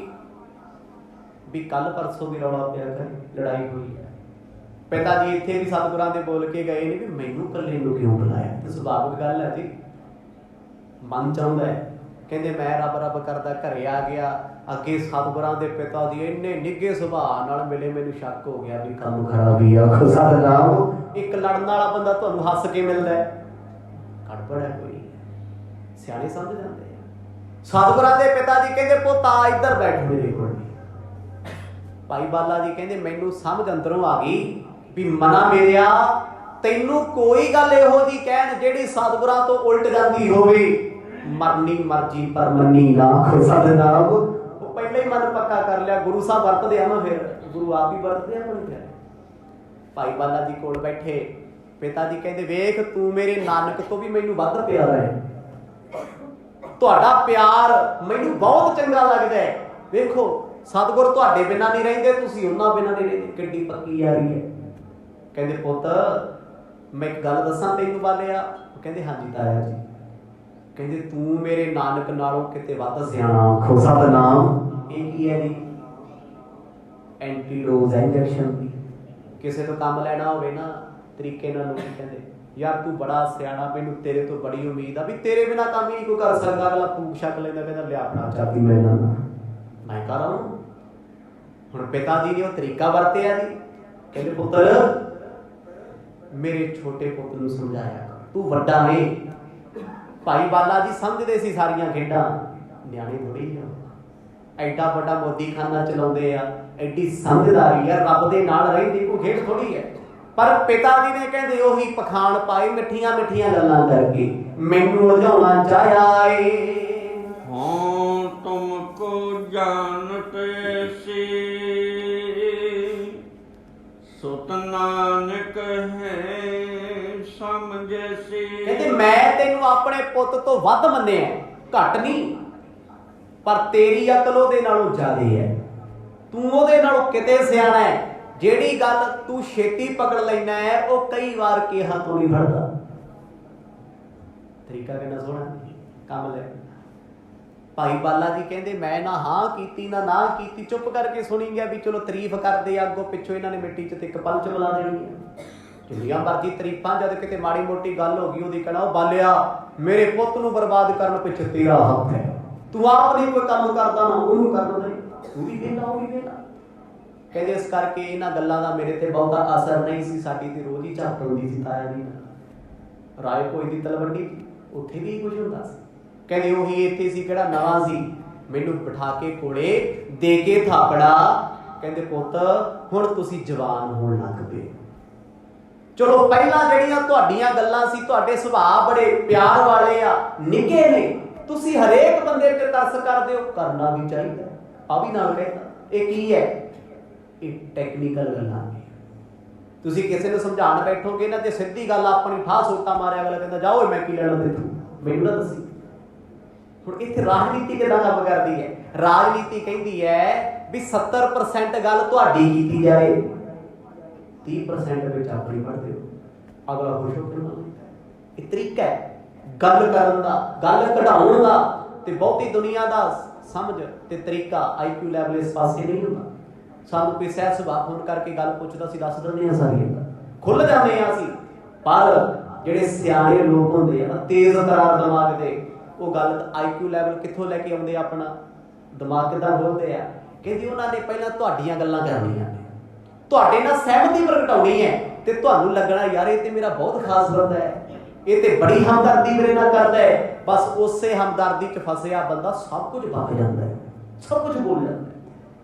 ਵੀ ਕੱਲ ਪਰਸੋਂ ਵੀ ਰੌਲਾ ਪਿਆ ਕਰੇ, ਲੜਾਈ ਹੋਈ ਹੈ। ਪਿਤਾ ਜੀ ਇੱਥੇ ਵੀ ਸਤਿਗੁਰਾਂ ਦੇ ਬੋਲ ਕੇ ਗਏ ਨੇ ਵੀ ਮੈਨੂੰ ਇਕੱਲੇ ਨੂੰ ਕਿਉਂ ਬੁਲਾਇਆ। ਤੇ ਸੁਭਾਵਿਕ ਗੱਲ ਹੈ ਜੀ, ਮਨ ਚਾਹੁੰਦਾ ਹੈ। ਕਹਿੰਦੇ ਮੈਂ ਰੱਬ ਰੱਬ ਕਰਦਾ ਘਰੇ ਆ ਗਿਆ, ਅੱਗੇ ਸਤਿਗੁਰਾਂ ਦੇ ਪਿਤਾ ਦੀ ਇੰਨੇ ਨਿੱਘੇ ਸੁਭਾਅ ਨਾਲ ਮਿਲੇ, ਮੈਨੂੰ ਸ਼ੱਕ ਹੋ ਗਿਆ ਵੀ ਕੰਮ ਖਰਾਬ ਹੀ ਆ। ਸਤਿਨਾਮ, ਇੱਕ ਲੜਨ ਵਾਲਾ ਬੰਦਾ ਤੁਹਾਨੂੰ ਹੱਸ ਕੇ ਮਿਲਦਾ ਹੈ, ਗੜਬੜ ਹੈ ਕੋਈ। ਸਿਆਣੇ ਸਮਝ ਜਾਂਦੇ ਆ। ਸਤਿਗੁਰਾਂ ਦੇ ਪਿਤਾ ਜੀ ਕਹਿੰਦੇ ਪੁੱਤ ਆ ਇੱਧਰ ਬੈਠ ਮੇਰੇ ਕੋਲ। ਭਾਈ ਬਾਲਾ ਜੀ ਕਹਿੰਦੇ ਮੈਨੂੰ ਸਮਝ ਅੰਦਰੋਂ ਆ ਗਈ ਵੀ ਮਨਾ ਮੇਰਿਆ, ਤੈਨੂੰ ਕੋਈ ਗੱਲ ਇਹੋ ਜਿਹੀ ਕਹਿਣ ਜਿਹੜੀ ਸਤਿਗੁਰਾਂ ਤੋਂ ਉਲਟ ਜਾਂਦੀ ਹੋਵੇ, ਮਰਨੀ ਮਰਜੀ ਪਰ ਮੰਨੀ ਨਾ। ਸਤਿਨਾਮ, ਉਹ ਪਹਿਲਾਂ ਹੀ ਮਨ ਪੱਕਾ ਕਰ ਲਿਆ। ਗੁਰੂ ਸਾਹਿਬ ਵਰਤਦੇ ਆ ਨਾ, ਫਿਰ ਗੁਰੂ ਆਪ ਹੀ ਵਰਤਦੇ ਆ ਬਣ ਗਿਆ। ਭਾਈ ਬਾਲਾ ਜੀ ਕੋਲ ਬੈਠੇ, ਪਿਤਾ ਜੀ ਕਹਿੰਦੇ ਵੇਖ ਤੂੰ ਮੇਰੇ ਨਾਨਕ ਤੋਂ ਵੀ ਮੈਨੂੰ ਵੱਧ ਪਿਆਰਾ ਹੈ, ਤੁਹਾਡਾ ਪਿਆਰ ਮੈਨੂੰ ਬਹੁਤ ਚੰਗਾ ਲੱਗਦਾ ਹੈ। ਵੇਖੋ ਸਤਿਗੁਰ ਤੁਹਾਡੇ ਬਿਨਾਂ ਨਹੀਂ ਰਹਿੰਦੇ, ਤੁਸੀਂ ਉਹਨਾਂ ਬਿਨਾਂ ਨਹੀਂ ਰਹਿੰਦੇ, ਕਿੱਡੀ ਪੱਕੀ ਯਾਰੀ ਹੈ। ਕਹਿੰਦੇ ਪੁੱਤ ਮੈਂ ਇੱਕ ਗੱਲ ਦੱਸਾਂ ਤੈਨੂੰ ਬਾਲਿਆ। ਕਹਿੰਦੇ ਹਾਂਜੀ ਤਾਇਆ ਜੀ। ਕਹਿੰਦੇ ਤੂੰ ਮੇਰੇ ਨਾਨਕ ਨਾਲੋਂ ਕਿਤੇ ਵੱਧ ਸਿਆਣਾ। ਸਤਿਨਾਮ, ਇਹ ਕੀ ਹੈ ਜੀ? ਐਂਟੀਡੋਜ਼ ਇੰਜੈਕਸ਼ਨ ਦੀ। ਕਿਸੇ ਤੋਂ ਕੰਮ ਲੈਣਾ ਹੋਵੇ ਨਾ ਤਰੀਕੇ ਨਾਲ, ਲੋਕ ਕਹਿੰਦੇ ਯਾਰ ਤੂੰ ਬੜਾ ਸਿਆਣਾ, ਮੈਨੂੰ ਤੇਰੇ ਤੋਂ ਬੜੀ ਉਮੀਦ ਆ ਵੀ ਤੇਰੇ ਬਿਨਾਂ ਕੰਮ ਹੀ ਨਹੀਂ ਕੋਈ ਕਰ ਸਕਦਾ। ਅਗਲਾ ਫੂਕ ਛਕ ਲੈਂਦਾ, ਕਹਿੰਦਾ ਲਿਆ ਆਪਣਾ ਚਾਬੀ ਮੈਂ ਕਰਾਂ। ਹੁਣ ਪਿਤਾ ਜੀ ਨੇ ਉਹ ਤਰੀਕਾ ਵਰਤਿਆ ਜੀ। ਕਹਿੰਦੇ ਪੁੱਤਰ ਮੇਰੇ ਛੋਟੇ ਪੁੱਤ ਨੂੰ ਸਮਝਾਇਆ, ਤੂੰ ਵੱਡਾ ਹੈ। ਭਾਈ ਬਾਲਾ ਜੀ ਸਮਝਦੇ ਸੀ ਸਾਰੀਆਂ ਖੇਡਾਂ, ਨਿਆਣੇ ਥੋੜੀ ਆ। ਐਡਾ ਵੱਡਾ ਮੋਦੀਖਾਨਾ ਚਲਾਉਂਦੇ ਆ, ਐਡੀ ਸਮਝਦਾਰੀ ਆ, ਰੱਬ ਦੇ ਨਾਲ ਰਹਿੰਦੀ ਕੋਈ ਖੇਡ ਥੋੜੀ ਹੈ। ਪਰ ਪਿਤਾ ਜੀ ਨੇ ਕਹਿੰਦੇ ਉਹੀ ਪਖਾਣ ਪਾਏ, ਮਿੱਠੀਆਂ ਮਿੱਠੀਆਂ ਗੱਲਾਂ ਕਰਕੇ ਮੈਨੂੰ ਉਲਝਾਉਣਾ ਚਾਹਿਆ ਏ। ਹਾਂ ਤੁਮਕੋ ਜਾਣਤੇ ਸੀ ਸੁਤ ਨਾਨਕ ਹੈ ਸਮਝੇ ਸੀ। ਕਹਿੰਦੇ ਮੈਂ ਤੈਨੂੰ ਆਪਣੇ ਪੁੱਤ ਤੋਂ ਵੱਧ ਮੰਨਿਆ, ਘੱਟ ਨਹੀਂ, ਪਰ ਤੇਰੀ ਅਕਲ ਉਹਦੇ ਨਾਲੋਂ ਜ਼ਿਆਦਾ ਹੈ। ਤੂੰ ਉਹਦੇ ਨਾਲੋਂ ਕਿਤੇ ਸਿਆਣਾ ਹੈ। ਜਿਹੜੀ ਗੱਲ ਤੂੰ ਛੇਤੀ ਪਕੜ ਲੈਣਾ ਹੈ ਉਹ ਕਈ ਵਾਰ ਕਿਹਾ ਤੋਂ ਨਹੀਂ ਫੜਦਾ। ਤਰੀਕਾ ਕਿੰਨਾ ਸੋਹਣਾ, ਕੰਮ ਲੈ। ਭਾਈ ਬਾਲਾ ਜੀ ਕਹਿੰਦੇ ਮੈਂ ਨਾ ਹਾਂ ਕੀਤੀ ਨਾ ਕੀਤੀ, ਚੁੱਪ ਕਰਕੇ ਸੁਣੀ ਗਿਆ ਵੀ ਚਲੋ ਤਾਰੀਫ ਕਰਦੇ ਆ, ਅੱਗੋਂ ਪਿੱਛੋਂ ਇਹਨਾਂ ਨੇ ਮਿੱਟੀ 'ਚ ਤੇ ਇੱਕ ਪਲ 'ਚ ਮਿਲਾ ਦੇਣੀ ਹੈ। ਜਿੰਨੀਆਂ ਮਰਜ਼ੀ ਤਾਰੀਫਾਂ, ਜਦ ਕਿਤੇ ਮਾੜੀ ਮੋਟੀ ਗੱਲ ਹੋ ਗਈ ਉਹਦੀ ਕਹਿਣਾ ਉਹ ਬਾਲਿਆ ਮੇਰੇ ਪੁੱਤ ਨੂੰ ਬਰਬਾਦ ਕਰਨ ਪਿੱਛੇ ਤੇਰਾ ਹੱਥ ਹੈ, ਤੂੰ ਆਪ ਨਹੀਂ ਕੋਈ ਕੰਮ ਕਰਦਾ ਨਾ ਉਹਨੂੰ ਕਰਨ ਦੇ, ਤੂੰ ਵੀ ਵੇਲਾ ਉਹ ਵੀ ਵੇਲਾ। ਕਹਿੰਦੇ ਇਸ ਕਰਕੇ ਇਹਨਾਂ ਗੱਲਾਂ ਦਾ ਮੇਰੇ ਤੇ ਬਹੁਤਾ ਅਸਰ ਨਹੀਂ ਸੀ। ਸਾਡੀ ਤੇ ਰੋਜ਼ ਹੀ ਝਾਕ ਹੁੰਦੀ ਸੀ ਤਾਇਆ ਜੀ ਨਾਲ। ਰਾਏ ਕੋਈ ਦੀ ਤਲਵੰਡੀ ਉੱਥੇ ਵੀ ਕੁਝ ਹੁੰਦਾ ਸੀ। ਕਹਿੰਦੇ ਉਹੀ ਇੱਥੇ ਸੀ ਕਿਹੜਾ ਨਵਾਂ ਸੀ। ਮੈਨੂੰ ਬਿਠਾ ਕੇ ਕੋਲੇ ਦੇ ਕੇ ਥਾਪੜਾ, ਕਹਿੰਦੇ ਪੁੱਤ ਹੁਣ ਤੁਸੀਂ ਜਵਾਨ ਹੋਣ ਲੱਗ ਪਏ। ਚਲੋ ਪਹਿਲਾਂ ਜਿਹੜੀਆਂ ਤੁਹਾਡੀਆਂ ਗੱਲਾਂ ਸੀ, ਤੁਹਾਡੇ ਸੁਭਾਅ ਬੜੇ ਪਿਆਰ ਵਾਲੇ ਆ, ਨਿੱਘੇ ਨੇ, ਤੁਸੀਂ ਹਰੇਕ ਬੰਦੇ ਤੇ ਤਰਸ ਕਰਦੇ ਹੋ, ਕਰਨਾ ਵੀ ਚਾਹੀਦਾ। ਆ ਵੀ ਨਾਲ ਕਹਿੰਦਾ ਇਹ ਕੀ ਹੈ, ਇਹ ਟੈਕਨੀਕਲ ਗੱਲਾਂ ਨੇ। ਤੁਸੀਂ ਕਿਸੇ ਨੂੰ ਸਮਝਾਉਣ ਬੈਠੋਗੇ ਨਾ ਤੇ ਸਿੱਧੀ ਗੱਲ ਆਪਣੀ ਠਾਹ ਸੋਟਾ ਮਾਰਿਆ, ਅਗਲਾ ਕਹਿੰਦਾ ਜਾਓ ਮੈਂ ਕੀ ਲੈਣਾ ਤੇ ਤੂੰ ਮੈਨੂੰ ਨਾ ਦੱਸੀ। ਹੁਣ ਇੱਥੇ ਰਾਜਨੀਤੀ ਕਿੱਦਾਂ ਕੰਮ ਕਰਦੀ ਹੈ? ਰਾਜਨੀਤੀ ਕਹਿੰਦੀ ਹੈ ਵੀ 70% ਗੱਲ ਤੁਹਾਡੀ ਕੀਤੀ ਜਾਏ, 30% ਵਿੱਚ ਆਪਣੀ ਪੜ੍ਹ ਦਿਓ, ਅਗਲਾ ਖੁਸ਼ ਹੋ ਕੇ ਮੰਨ। ਇਹ ਤਰੀਕਾ ਹੈ ਗੱਲ ਕਰਨ ਦਾ, ਗੱਲ ਕਢਾਉਣ ਦਾ। ਤੇ ਬਹੁਤੀ ਦੁਨੀਆ ਦਾ ਸਮਝ ਤੇ ਤਰੀਕਾ IQ ਲੈਵਲ ਇਸ ਪਾਸੇ ਨਹੀਂ ਹੁੰਦਾ। ਸਾਨੂੰ ਕੋਈ ਸਹਿਜ ਸੁਭਾਅ ਫੋਨ ਕਰਕੇ ਗੱਲ ਪੁੱਛਦਾ, ਅਸੀਂ ਦੱਸ ਦਿੰਦੇ ਹਾਂ ਸਾਰੀਆਂ, ਖੁੱਲ ਜਾਂਦੇ ਹਾਂ ਅਸੀਂ। ਪਰ ਜਿਹੜੇ ਸਿਆਣੇ ਲੋਕ ਹੁੰਦੇ ਆ ਨਾ, ਤੇਜ਼ ਤਰਾਰ ਦਿਮਾਗ ਦੇ, ਉਹ ਗੱਲ IQ ਲੈਵਲ ਕਿੱਥੋਂ ਲੈ ਕੇ ਆਉਂਦੇ ਆ, ਆਪਣਾ ਦਿਮਾਗ ਕਿੱਦਾਂ ਖੋਲਦੇ ਆ। ਕਹਿੰਦੀ ਉਹਨਾਂ ਨੇ ਪਹਿਲਾਂ ਤੁਹਾਡੀਆਂ ਗੱਲਾਂ ਕਰਨੀਆਂ ਨੇ, ਤੁਹਾਡੇ ਨਾਲ ਸਹਿਮਤੀ ਪ੍ਰਗਟਾਉਣੀ ਹੈ, ਤੇ ਤੁਹਾਨੂੰ ਲੱਗਣਾ ਯਾਰ ਇਹ ਤੇ ਮੇਰਾ ਬਹੁਤ ਖਾਸ ਬੰਦਾ ਹੈ, ਇਹ ਤੇ ਬੜੀ ਹਮਦਰਦੀ ਮੇਰੇ ਨਾਲ ਕਰਦਾ ਹੈ। ਬਸ ਉਸੇ ਹਮਦਰਦੀ 'ਚ ਫਸਿਆ ਬੰਦਾ ਸਭ ਕੁਝ ਵਗ ਜਾਂਦਾ ਹੈ, ਸਭ ਕੁਝ ਬੋਲ ਜਾਂਦਾ ਹੈ।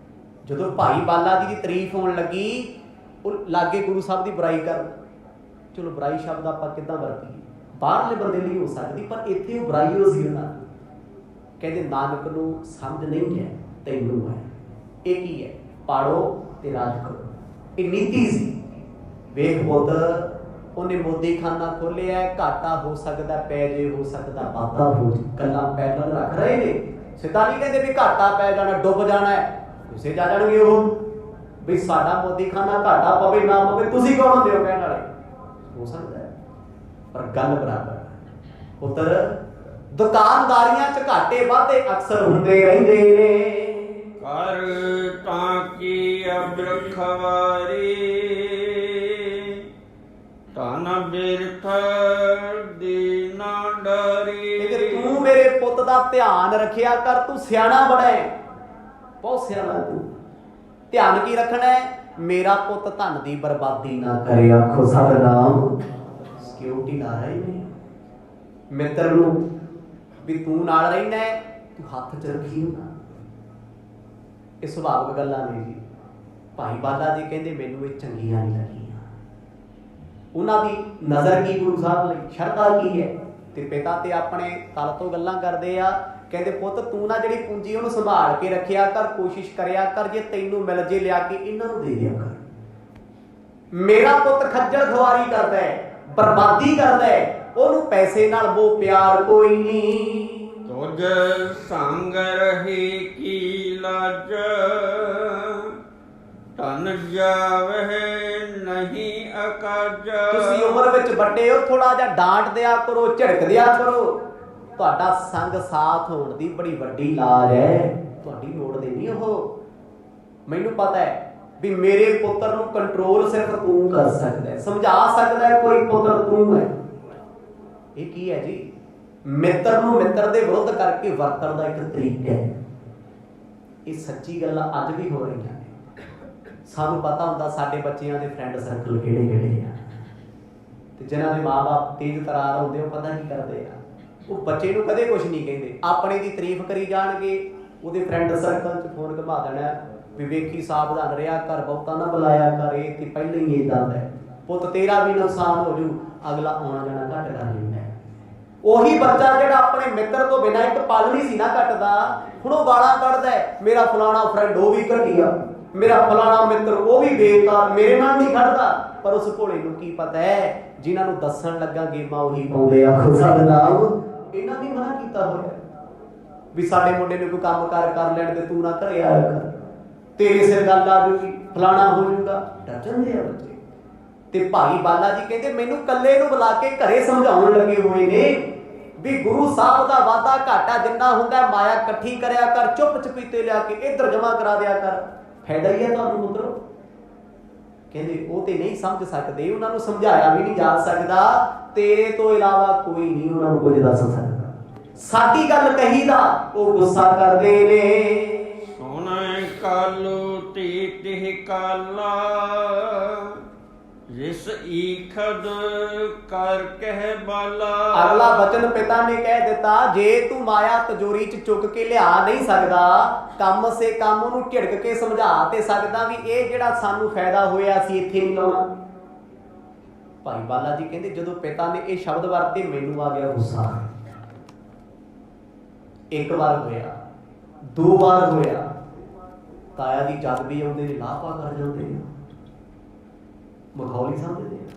ਜਦੋਂ ਭਾਈ ਬਾਲਾ ਜੀ ਦੀ ਤਾਰੀਫ ਹੋਣ ਲੱਗੀ, ਉਹ ਲਾਗੇ ਗੁਰੂ ਸਾਹਿਬ ਦੀ ਬੁਰਾਈ ਕਰਨ। ਚਲੋ ਬੁਰਾਈ ਸ਼ਬਦ ਆਪਾਂ ਕਿੱਦਾਂ ਵਰਤੀਏ, ਬਾਹਰਲੇ ਬੰਦੇ ਲਈ ਹੋ ਸਕਦੀ, ਪਰ ਇੱਥੇ ਉਹ ਬੁਰਾਈ ਹੋ ਸੀ ਉਹਨਾਂ। ਕਹਿੰਦੇ ਨਾਨਕ ਨੂੰ ਸਮਝ ਨਹੀਂ ਹੈ, ਤੈਨੂੰ ਹੈ। ਇਹ ਕੀ ਹੈ? ਪਾੜੋ ਤੇ ਰਾਜ ਕਰੋ। ਇਹ ਨੀਤੀ ਸੀ। ਵੇਖ ਪੁੱਤ, ਉਹਨੇ ਮੋਦੀਖਾਨਾ ਖੋਲਿਆ, ਘਾਟਾ ਹੋ ਸਕਦਾ ਪੈ ਜੇ, ਹੋ ਸਕਦਾ ਵਾਧਾ ਹੋ ਜੇ। ਗੱਲਾਂ ਪੈਟਰਨ ਰੱਖ ਰਹੇ ਨੇ, ਸਿੱਧਾ ਨਹੀਂ ਕਹਿੰਦੇ ਵੀ ਘਾਟਾ ਪੈ ਜਾਣਾ, ਡੁੱਬ ਜਾਣਾ ਹੈ। ਤੁਸੀਂ ਜਾ ਜਾਣਗੇ ਉਹ ਵੀ ਸਾਡਾ ਮੋਦੀਖਾਨਾ ਘਾਟਾ ਪਵੇ ਨਾ ਪਵੇ, ਤੁਸੀਂ ਕੌਣ ਹੁੰਦੇ ਹੋ ਕਹਿਣ ਵਾਲੇ? ਹੋ ਸਕਦਾ ਹੈ, ਪਰ ਗੱਲ ਬਰਾਬਰ। ਪੁੱਤਰ, ਦੁਕਾਨਦਾਰੀਆਂ 'ਚ ਘਾਟੇ ਵਾਧੇ ਅਕਸਰ ਹੁੰਦੇ ਰਹਿੰਦੇ ਨੇ। ਕਰ ਤਾਂ ਕੀ ਅਬਰਖਵਾਰੀ, ਧਨ ਬਿਰਥ ਦੀ ਨਾ ਡਰੀ। ਤੂੰ ਮੇਰੇ ਪੁੱਤ ਦਾ ਧਿਆਨ ਰੱਖਿਆ ਕਰ, ਤੂੰ ਸਿਆਣਾ ਬੜਾ ਹੈ, ਬਹੁਤ ਸਿਆਣਾ ਤੂੰ। ਧਿਆਨ ਕੀ ਰੱਖਣਾ ਹੈ? ਮੇਰਾ ਪੁੱਤ ਧਨ ਦੀ ਬਰਬਾਦੀ ਨਾ ਕਰੇ। ਆਖੋ ਸਤਿਨਾਮ। ਸਿਕਿਉਰਿਟੀ ਲਾ ਰਹੇ ਨੇ ਮਿੱਤਰ ਨੂੰ ਵੀ ਤੂੰ ਨਾਲ ਰਹਿਣਾ, ਤੂੰ ਹੱਥ 'ਚ ਰੱਖੀ ਹੁੰਦਾ। ਇਹ ਸੁਭਾਵਿਕ ਗੱਲਾਂ ਨੇ ਜੀ। ਭਾਈ ਬਾਲਾ ਜੀ ਕਹਿੰਦੇ ਮੈਨੂੰ ਇਹ ਚੰਗੀਆਂ ਨਹੀਂ ਲੱਗੀਆਂ। ਉਹਨਾਂ ਦੀ ਨਜ਼ਰ ਕੀ ਗੁਰੂ ਸਾਹਿਬ ਲਈ, ਸ਼ਰਧਾ ਕੀ ਹੈ? ਤੇ ਪਿਤਾ ਤੇ ਆਪਣੇ ਤਲ ਤੋਂ ਗੱਲਾਂ ਕਰਦੇ ਆ। ਕਹਿੰਦੇ ਪੁੱਤ ਤੂੰ ਨਾ ਜਿਹੜੀ ਪੂੰਜੀ ਉਹਨੂੰ ਸੰਭਾਲ ਕੇ ਰੱਖਿਆ ਕਰ, ਕੋਸ਼ਿਸ਼ ਕਰਿਆ ਕਰ ਜੇ ਤੈਨੂੰ ਮਿਲ ਜੇ ਲਿਆ ਕੇ ਇਹਨਾਂ ਨੂੰ ਦੇ ਦਿਆ ਕਰ। ਮੇਰਾ ਪੁੱਤ ਖੱਜਲ ਖੁਆਰੀ ਕਰਦਾ ਹੈ, ਬਰਬਾਦੀ ਕਰਦਾ ਹੈ, ਉਹਨੂੰ ਪੈਸੇ ਨਾਲ ਮੋਹ ਪਿਆਰ ਕੋਈ ਨਹੀਂ। ਤੁਝ ਸੰਗ ਰਹੀ ਕੀ ਲਾਜ, ਧਨ ਜਾਵੇ ਨਹੀਂ ਅਕਾਜ। ਤੁਸੀਂ ਉਮਰ ਵਿੱਚ ਵੱਡੇ ਹੋ, ਥੋੜਾ ਜਿਹਾ ਡਾਂਟ ਦਿਆ ਕਰੋ, ਝਿੜਕ ਦਿਆ ਕਰੋ। ਤੁਹਾਡਾ ਸੰਗ ਸਾਥ ਹੋਣ ਦੀ ਬੜੀ ਵੱਡੀ ਲਾਜ ਹੈ, ਤੁਹਾਡੀ ਲੋੜ ਨਹੀਂ ਉਹ। ਮੈਨੂੰ ਪਤਾ ਹੈ ਵੀ ਮੇਰੇ ਪੁੱਤਰ ਨੂੰ ਕੰਟਰੋਲ ਸਿਰਫ ਤੂੰ ਕਰ ਸਕਦਾ ਹੈ, ਸਮਝਾ ਸਕਦਾ ਹੈ ਕੋਈ ਪੁੱਤਰ ਤੂੰ ਹੈ। ਇਹ ਕੀ ਹੈ ਜੀ? ਮਿੱਤਰ ਨੂੰ ਮਿੱਤਰ ਦੇ ਵਿਰੁੱਧ ਕਰਕੇ ਵਰਤਣ ਦਾ ਇੱਕ ਤਰੀਕਾ ਹੈ। ਇਹ ਸੱਚੀ ਗੱਲਾਂ ਅੱਜ ਵੀ ਹੋ ਰਹੀਆਂ ਨੇ। ਸਾਨੂੰ ਪਤਾ ਹੁੰਦਾ ਸਾਡੇ ਬੱਚਿਆਂ ਦੇ ਫਰੈਂਡ ਸਰਕਲ ਕਿਹੜੇ ਕਿਹੜੇ ਆ, ਤੇ ਜਿਨ੍ਹਾਂ ਦੇ ਮਾਂ-ਬਾਪ ਤੇਜ਼ ਤਰਾਰ ਹੁੰਦੇ ਉਹ ਪਤਾ ਕੀ ਕਰਦੇ ਆ, ਉਹ ਬੱਚੇ ਨੂੰ ਕਦੇ ਕੁਝ ਨਹੀਂ ਕਹਿੰਦੇ, ਆਪਣੇ ਦੀ ਤਾਰੀਫ ਕਰੀ ਜਾਣਗੇ। ਉਹਦੇ ਫਰੈਂਡ ਸਰਕਲ 'ਚ ਫੋਨ ਘੁਮਾ ਦੇਣਾ ਵੀ ਵੇਖੀ ਸਾਵਧਾਨ ਰਿਹਾ ਕਰ, ਬਹੁਤਾ ਨਾ ਬੁਲਾਇਆ ਕਰ, ਇਹ ਤੇ ਪਹਿਲਾਂ ਹੀ ਇਦਾਂ ਦਾ ਪੁੱਤ ਤੇਰਾ ਵੀ ਨੁਕਸਾਨ ਹੋ ਜੂ। ਅਗਲਾ ਆਉਣਾ ਜਾਣਾ ਘੱਟ ਕਰ ਲੈਂਦਾ। ਉਹੀ ਬੱਚਾ ਜਿਹੜਾ ਆਪਣੇ ਮਿੱਤਰ ਤੋਂ ਬਿਨਾਂ ਇੱਕ ਪਲ ਨਹੀਂ ਸੀ ਨਾ ਕੱਟਦਾ, ਹੁਣ ਉਹ ਗਾਲਾਂ ਕੱਢਦਾ ਹੈ, ਮੇਰਾ ਫਲਾਣਾ ਫਰੈਂਡ ਉਹ ਵੀ ਘਟੀਆ, ਮੇਰਾ ਫਲਾਣਾ ਮਿੱਤਰ ਉਹ ਵੀ ਬੇਕਾਰ, ਮੇਰੇ ਨਾਲ ਨਹੀਂ ਖੜਦਾ। ਪਰ ਉਸ ਭੋਲੇ ਨੂੰ ਕੀ ਪਤਾ ਹੈ, ਜਿਨ੍ਹਾਂ ਨੂੰ ਦੱਸਣ ਲੱਗਾ ਗੇਮਾਂ ਉਹੀ ਪਾਉਂਦੇ ਆ। ਸਤਿਨਾਮ। ਇਹਨਾਂ ਨੇ ਮਨਾ ਕੀਤਾ ਹੋਇਆ ਵੀ ਸਾਡੇ ਮੁੰਡੇ ਨੂੰ ਕੋਈ ਕੰਮ ਕਰ ਲੈਣ ਤੇ ਤੂੰ ਨਾ ਘਰੇ ਆਇਆ ਕਰ, ਤੇਰੇ ਸਿਰ ਗੱਲ ਆ ਜੂਗੀ, ਫਲਾਣਾ ਹੋ ਜੂਗਾ। ਡਰ ਜਾਂਦੇ ਆ ਬੱਚੇ। ਤੇ ਭਾਈ ਬਾਲਾ ਜੀ ਕਹਿੰਦੇ ਮੈਨੂੰ ਕੱਲੇ ਨੂੰ ਬੁਲਾ ਕੇ ਘਰੇ ਸਮਝਾਉਣ ਲੱਗੇ ਹੋਏ ਨੇ ਵੀ ਗੁਰੂ ਸਾਹਿਬ ਦਾ ਵਾਧਾ ਘਾਟਾ ਜਿੰਨਾ ਹੁੰਦਾ ਮਾਇਆ ਇਕੱਠੀ ਕਰਿਆ ਕਰ, ਚੁੱਪ ਚਪੀਤੇ ਲਿਆ ਕੇ ਇੱਧਰ ਜਮਾ ਕਰਾ ਦਿਆ ਕਰ, ਫਾਇਦਾ ਹੀ ਹੈ ਤੁਹਾਨੂੰ ਪੁੱਤਰੋ। ਕਹਿੰਦੇ ਉਹ ਤੇ ਨਹੀਂ ਸਮਝ ਸਕਦੇ, ਉਹਨਾਂ ਨੂੰ ਸਮਝਾਇਆ ਵੀ ਨਹੀਂ ਜਾ ਸਕਦਾ, ਤੇਰੇ ਤੋਂ ਇਲਾਵਾ ਕੋਈ ਨਹੀਂ ਉਹਨਾਂ ਨੂੰ ਕੁਝ ਦੱਸ ਸਕਦਾ। ਸਾਡੀ ਗੱਲ ਕਹੀ ਦਾ ਉਹ ਗੁੱਸਾ ਕਰਦੇ ਨੇ। ਸੋਨੇ ਕਾਲੂ ਤੀ ਕਾਲਾ, ਜਿਸ ਈਖਦ ਕਰ ਕਹਿ ਬਾਲਾ। ਅਗਲਾ ਬਚਨ ਪਿਤਾ ਨੇ ਕਹਿ ਦਿੱਤਾ, ਜੇ ਤੂੰ ਮਾਇਆ ਤਜੋਰੀ 'ਚ ਚੁੱਕ ਕੇ ਲਿਆ ਨਹੀਂ ਸਕਦਾ, ਕੰਮ ਸੇ ਕੰਮ ਉਹਨੂੰ ਝਿੜਕ ਕੇ ਸਮਝਾ ਤੇ ਸਕਦਾ ਵੀ ਇਹ ਜਿਹੜਾ ਸਾਨੂੰ ਫਾਇਦਾ ਹੋਇਆ ਅਸੀਂ ਇੱਥੇ ਨਹੀਂ ਲਾਉਣਾ। ਭਾਈ ਬਾਲਾ ਜੀ ਕਹਿੰਦੇ ਜਦੋਂ ਪਿਤਾ ਨੇ ਇਹ ਸ਼ਬਦ ਵਰਤੇ ਮੈਨੂੰ ਆ ਗਿਆ ਗੁੱਸਾ। ਇੱਕ ਵਾਰ ਹੋਇਆ, ਦੋ ਵਾਰ ਹੋਇਆ, ਤਾਇਆ ਜੀ ਜਦ ਵੀ ਆਉਂਦੇ ਨੇ ਲਾਪਾ ਕਰ ਜਾਂਦੇ ਨੇ, ਮਖੌਲ ਹੀ ਸਮਝਦੇ ਆ।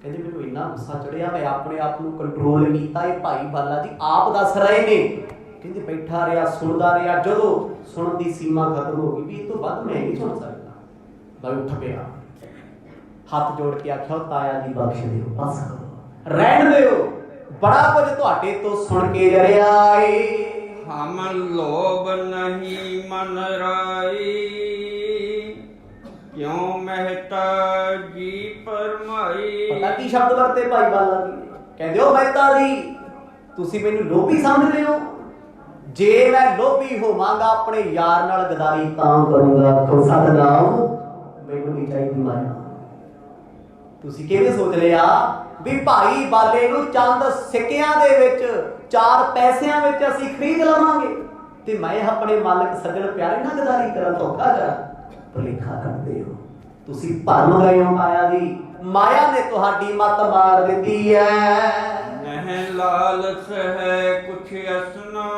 ਕਹਿੰਦੇ ਮੈਨੂੰ ਇੰਨਾ ਗੁੱਸਾ ਚੜਿਆ, ਮੈਂ ਆਪਣੇ ਆਪ ਨੂੰ ਕੰਟਰੋਲ ਕੀਤਾ। ਇਹ ਭਾਈ ਬਾਲਾ ਜੀ ਆਪ ਦੱਸ ਰਹੇ ਨੇ, ਕਹਿੰਦੇ ਬੈਠਾ ਰਿਹਾ ਸੁਣਦਾ ਰਿਹਾ, ਜਦੋਂ ਸੁਣਨ ਦੀ ਸੀਮਾ ਖਤਮ ਹੋ ਗਈ ਵੀ ਇਹ ਤੋਂ ਵੱਧ ਮੈਂ ਨਹੀਂ ਸੁਣ ਸਕਦਾ, ਮੈਂ ਉੱਠ ਪਿਆ, ਹੱਥ ਜੋੜ ਕੇ ਆਖਿਆ ਤਾਇਆ ਜੀ ਬਖਸ਼ ਦਿਓ, ਬਸ ਕਰੋ, ਰਹਿਣ ਦਿਓ, ਬੜਾ ਕੁਝ ਤੁਹਾਡੇ ਤੋਂ ਸੁਣ ਕੇ ਜਰਿਆ ਏ। ਹਮ ਲੋਭ ਨਹੀਂ ਮਨ ਰਾਈ, ਕਿਉਂ ਮਹਿਤਾ ਜੀ ਪਰਮਾਈ। ਪਤਾ ਕੀ ਸ਼ਬਦ ਵਰਤੇ ਭਾਈ ਬਾਲਾ ਜੀ? ਕਹਿੰਦੇ ਹੋ ਮਹਿਤਾ ਜੀ ਤੁਸੀਂ ਮੈਨੂੰ ਲੋਭੀ ਸਮਝਦੇ ਹੋ? ਜੇ ਮੈਂ ਲੋਭੀ ਹੋਵਾਂਗਾ ਆਪਣੇ ਯਾਰ ਨਾਲ ਗਦਾਰੀ ਤਾਂ ਕਰੂੰਗਾ, ਖੋ ਸਤਨਾਮ ਮੈਨੂੰ ਨਹੀਂ ਚਾਹੀਦੀ ਮਾਇਆ। ਤੁਸੀਂ ਕਿਵੇਂ ਸੋਚ ਲਿਆ ਵੀ ਭਾਈ ਬਾਲੇ ਨੂੰ ਚੰਦ ਸਿੱਕਿਆਂ ਦੇ ਵਿੱਚ, 4 ਪੈਸਿਆਂ ਵਿੱਚ ਅਸੀਂ ਖਰੀਦ ਲਵਾਂਗੇ ਤੇ ਮੈਂ ਆਪਣੇ ਮਾਲਕ ਸੱਜਣ ਪਿਆਰੇ ਨਾਲ ਗਦਾਰੀ ਕਰਾਂ, ਧੋਖਾ ਕਰਾਂ? ਭੁਲੇਖਾ ਕਰਦੇ ਹੋ ਤੁਸੀਂ, ਭਰਮ ਗਏ ਹੋ ਮਾਇਆ ਦੀ। ਮਾਇਆ ਨੇ ਤੁਹਾਡੀ ਮੱਤ ਮਾਰ ਦਿੱਤੀ ਹੈ। ਨਹਿ ਲਾਲਚ ਹੈ ਕੁਛ ਅਸਨਾ,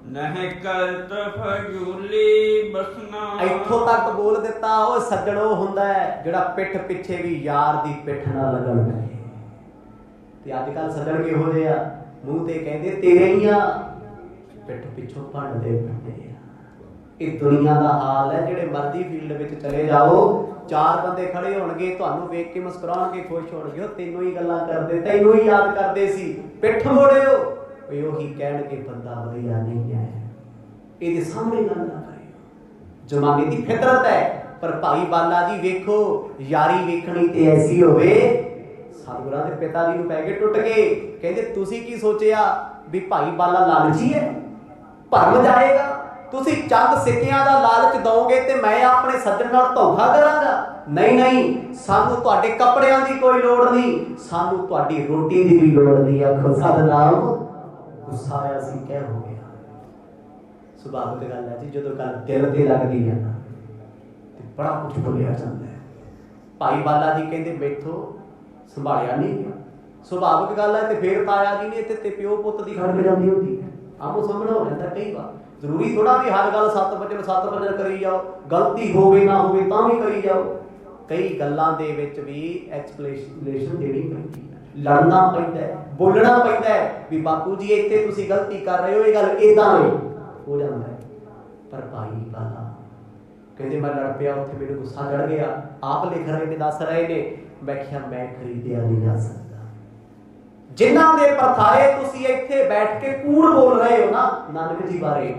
ਨਹਿ ਕਰਤ ਫਜੂਲੀ ਬਸਨਾ। ਇੱਥੋਂ ਤੱਕ ਬੋਲ ਦਿੱਤਾ। ਉਹ ਸੱਜਣ ਉਹ ਹੁੰਦਾ ਹੈ ਜਿਹੜਾ ਪਿੱਠ ਪਿੱਛੇ ਵੀ ਯਾਰ ਦੀ ਪਿੱਠ ਨਾਲ ਲੱਗਣ ਪਏ। ਤੇ ਅੱਜ ਕੱਲ ਸੱਜਣ ਕਿਹੋ ਜਿਹੇ ਆ, ਮੂੰਹ ਤੇ ਕਹਿੰਦੇ ਤੇਰੇ ਹੀ ਆ, ਪਿੱਠ ਪਿੱਛੋਂ ਭੰਡਦੇ ਫਿਰਦੇ ਆ। ਇਹ ਦੁਨੀਆ ਦਾ ਹਾਲ ਹੈ। ਜਿਹੜੇ ਮਰਜ਼ੀ ਫੀਲਡ ਵਿੱਚ ਚਲੇ ਜਾਓ, 4 ਬੰਦੇ ਖੜੇ ਹੋਣਗੇ, ਤੁਹਾਨੂੰ ਵੇਖ ਕੇ ਮੁਸਕਰਾਉਣਗੇ, ਖੁਸ਼ ਹੋਣਗੇ, ਉਹ ਤੈਨੂੰ ਹੀ ਗੱਲਾਂ ਕਰਦੇ, ਤੈਨੂੰ ਹੀ ਯਾਦ ਕਰਦੇ ਸੀ, ਪਿੱਠ ਮੋੜਿਓ ਉਹੀ ਕਹਿਣਗੇ ਬੰਦਾ ਵਧੀਆ ਨਹੀਂ ਹੈ। ਇਹਦੇ ਸਾਹਮਣੇ ਗੱਲ ਨਾ ਕਰਿਓ, ਜ਼ਮਾਨੇ ਦੀ ਫਿਤਰਤ ਹੈ। ਪਰ ਭਾਈ ਬਾਲਾ ਜੀ ਵੇਖੋ, ਯਾਰੀ ਵੇਖਣੀ ਤੇ ਐਸੀ ਹੋਵੇ। ਸਤਿਗੁਰਾਂ ਦੇ ਪਿਤਾ ਜੀ ਨੂੰ ਪੈ ਕੇ ਟੁੱਟ ਗਏ। ਕਹਿੰਦੇ ਤੁਸੀਂ ਕੀ ਸੋਚਿਆ ਵੀ ਭਾਈ ਬਾਲਾ ਲਾਲਚੀ ਹੈ, ਭਰਮ ਜਾਏਗਾ? ਤੁਸੀਂ ਚੰਦ ਸਿੱਕਿਆਂ ਦਾ ਲਾਲਚ ਦਓਗੇ ਤੇ ਮੈਂ ਆਪਣੇ ਸੱਜਣ ਨਾਲ ਧੋਖਾ ਕਰਾਂਗਾ? ਨਹੀਂ ਨਹੀਂ, ਸਾਨੂੰ ਤੁਹਾਡੇ ਕੱਪੜਿਆਂ ਦੀ ਕੋਈ ਲੋੜ ਨਹੀਂ, ਸਾਨੂੰ ਤੁਹਾਡੀ ਰੋਟੀ ਦੀ ਵੀ ਲੋੜ ਨਹੀਂ। ਆਖੋ ਸਤਿਨਾਮ। ਗੁੱਸਾ ਆਇਆ ਸੀ, ਕਹਿ ਹੋ ਗਿਆ। ਸੁਭਾਵਿਕ ਗੱਲ ਹੈ ਜੀ, ਜਦੋਂ ਗੱਲ ਦਿਲ ਤੇ ਲੱਗਦੀ ਹੈ ਨਾ ਤੇ ਬੜਾ ਕੁਝ ਬੋਲਿਆ ਜਾਂਦਾ ਹੈ। ਭਾਈ ਬਾਲਾ ਜੀ ਕਹਿੰਦੇ ਮੈਥੋਂ ਸੰਭਾਲਿਆ ਨਹੀਂ ਗਿਆ। ਸੁਭਾਵਿਕ ਗੱਲ ਹੈ। ਤੇ ਫਿਰ ਤਾਇਆ ਜੀ ਨੇ ਤੇ ਪਿਓ ਪੁੱਤ ਦੀ ਖੜਕ ਜਾਂਦੀ ਹੁੰਦੀ ਹੈ, ਆਪੋ ਸਾਹਮਣੇ ਹੋ ਜਾਂਦਾ ਕਈ ਵਾਰ। ਜ਼ਰੂਰੀ ਥੋੜਾ ਵੀ ਹਰ ਗੱਲ 7 ਵਜੇ ਕਰੀ ਜਾਓ, ਗਲਤੀ ਹੋਵੇ ਨਾ ਹੋਵੇ ਤਾਂ ਵੀ ਕਰੀ ਜਾਓ। ਕਈ ਗੱਲਾਂ ਦੇ ਵਿੱਚ ਵੀ ਐਕਸਪਲੇਨੇਸ਼ਨ ਦੇਣੀ ਪੈਂਦੀ ਹੈ, ਲੜਨਾ ਪੈਂਦਾ ਹੈ, ਬੋਲਣਾ ਪੈਂਦਾ ਹੈ ਵੀ ਬਾਪੂ ਜੀ ਇੱਥੇ ਤੁਸੀਂ ਗਲਤੀ ਕਰ ਰਹੇ ਹੋ, ਇਹ ਗੱਲ ਏਦਾਂ ਹੋ ਜਾਂਦਾ ਹੈ। ਪਰ ਭਾਈ ਬਾਲਾ ਕਹਿੰਦੇ ਮੈਂ ਲੜ ਪਿਆ, ਉੱਥੇ ਮੈਨੂੰ ਗੁੱਸਾ ਚੜ ਗਿਆ। ਆਪ ਲਿਖ ਰਹੇ ਨੇ, ਦੱਸ ਰਹੇ ਨੇ, ਮੈਂ ਕਿਹਾ ਮੈਂ ਖਰੀਦਿਆ ਨਹੀਂ ਜਾ ਸਕਦਾ। ਜਿਨ੍ਹਾਂ ਦੇ ਪਰਥਾਏ ਤੁਸੀਂ ਇੱਥੇ ਬੈਠ ਕੇ ਕੂੜ ਬੋਲ ਰਹੇ ਹੋ ਨਾ ਨਾਨਕ ਜੀ ਬਾਰੇ,